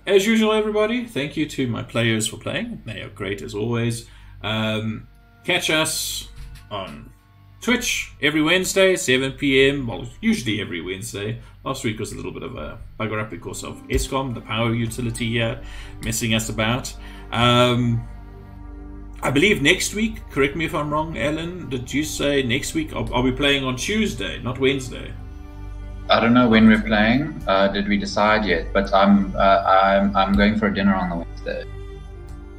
Speaker 1: As usual, everybody, thank you to my players for playing. They are great as always. Catch us on Twitch every Wednesday, 7 PM. Well, usually every Wednesday. Last week was a little bit of a bugger up because of ESCOM, the power utility here, messing us about. I believe next week, correct me if I'm wrong, Alan, did you say next week? Are we playing on Tuesday, not Wednesday?
Speaker 5: I don't know when we're playing. Did we decide yet? But I'm going for a dinner on the Wednesday.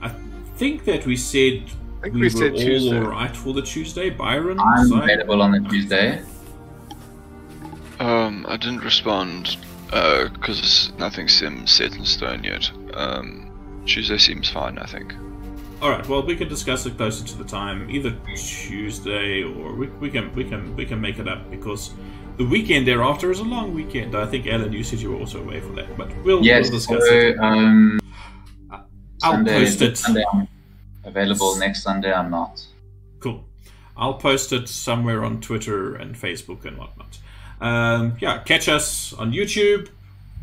Speaker 1: I think that we said we were all alright for the Tuesday. Byron?
Speaker 5: I'm available on the Tuesday.
Speaker 2: I didn't respond because nothing seems set in stone yet. Tuesday seems fine, I think.
Speaker 1: Alright, well, we can discuss it closer to the time, either Tuesday or we can make it up, because the weekend thereafter is a long weekend. I think, Alan, you said you were also away for that, but we'll discuss it.
Speaker 5: I'll
Speaker 1: post it.
Speaker 5: Sunday I'm available. Next Sunday I'm not.
Speaker 1: Cool. I'll post it somewhere on Twitter and Facebook and whatnot. Catch us on YouTube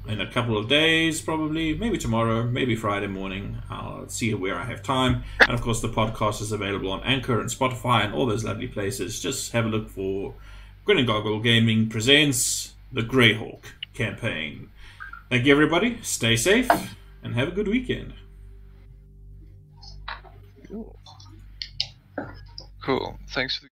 Speaker 1: in a couple of days, probably, maybe tomorrow, maybe Friday morning. I'll see where I have time. And of course, the podcast is available on Anchor and Spotify and all those lovely places. Just have a look for Grin and Goggle Gaming presents the Greyhawk campaign. Thank you, everybody. Stay safe and have a good weekend.
Speaker 2: Cool. Thanks for the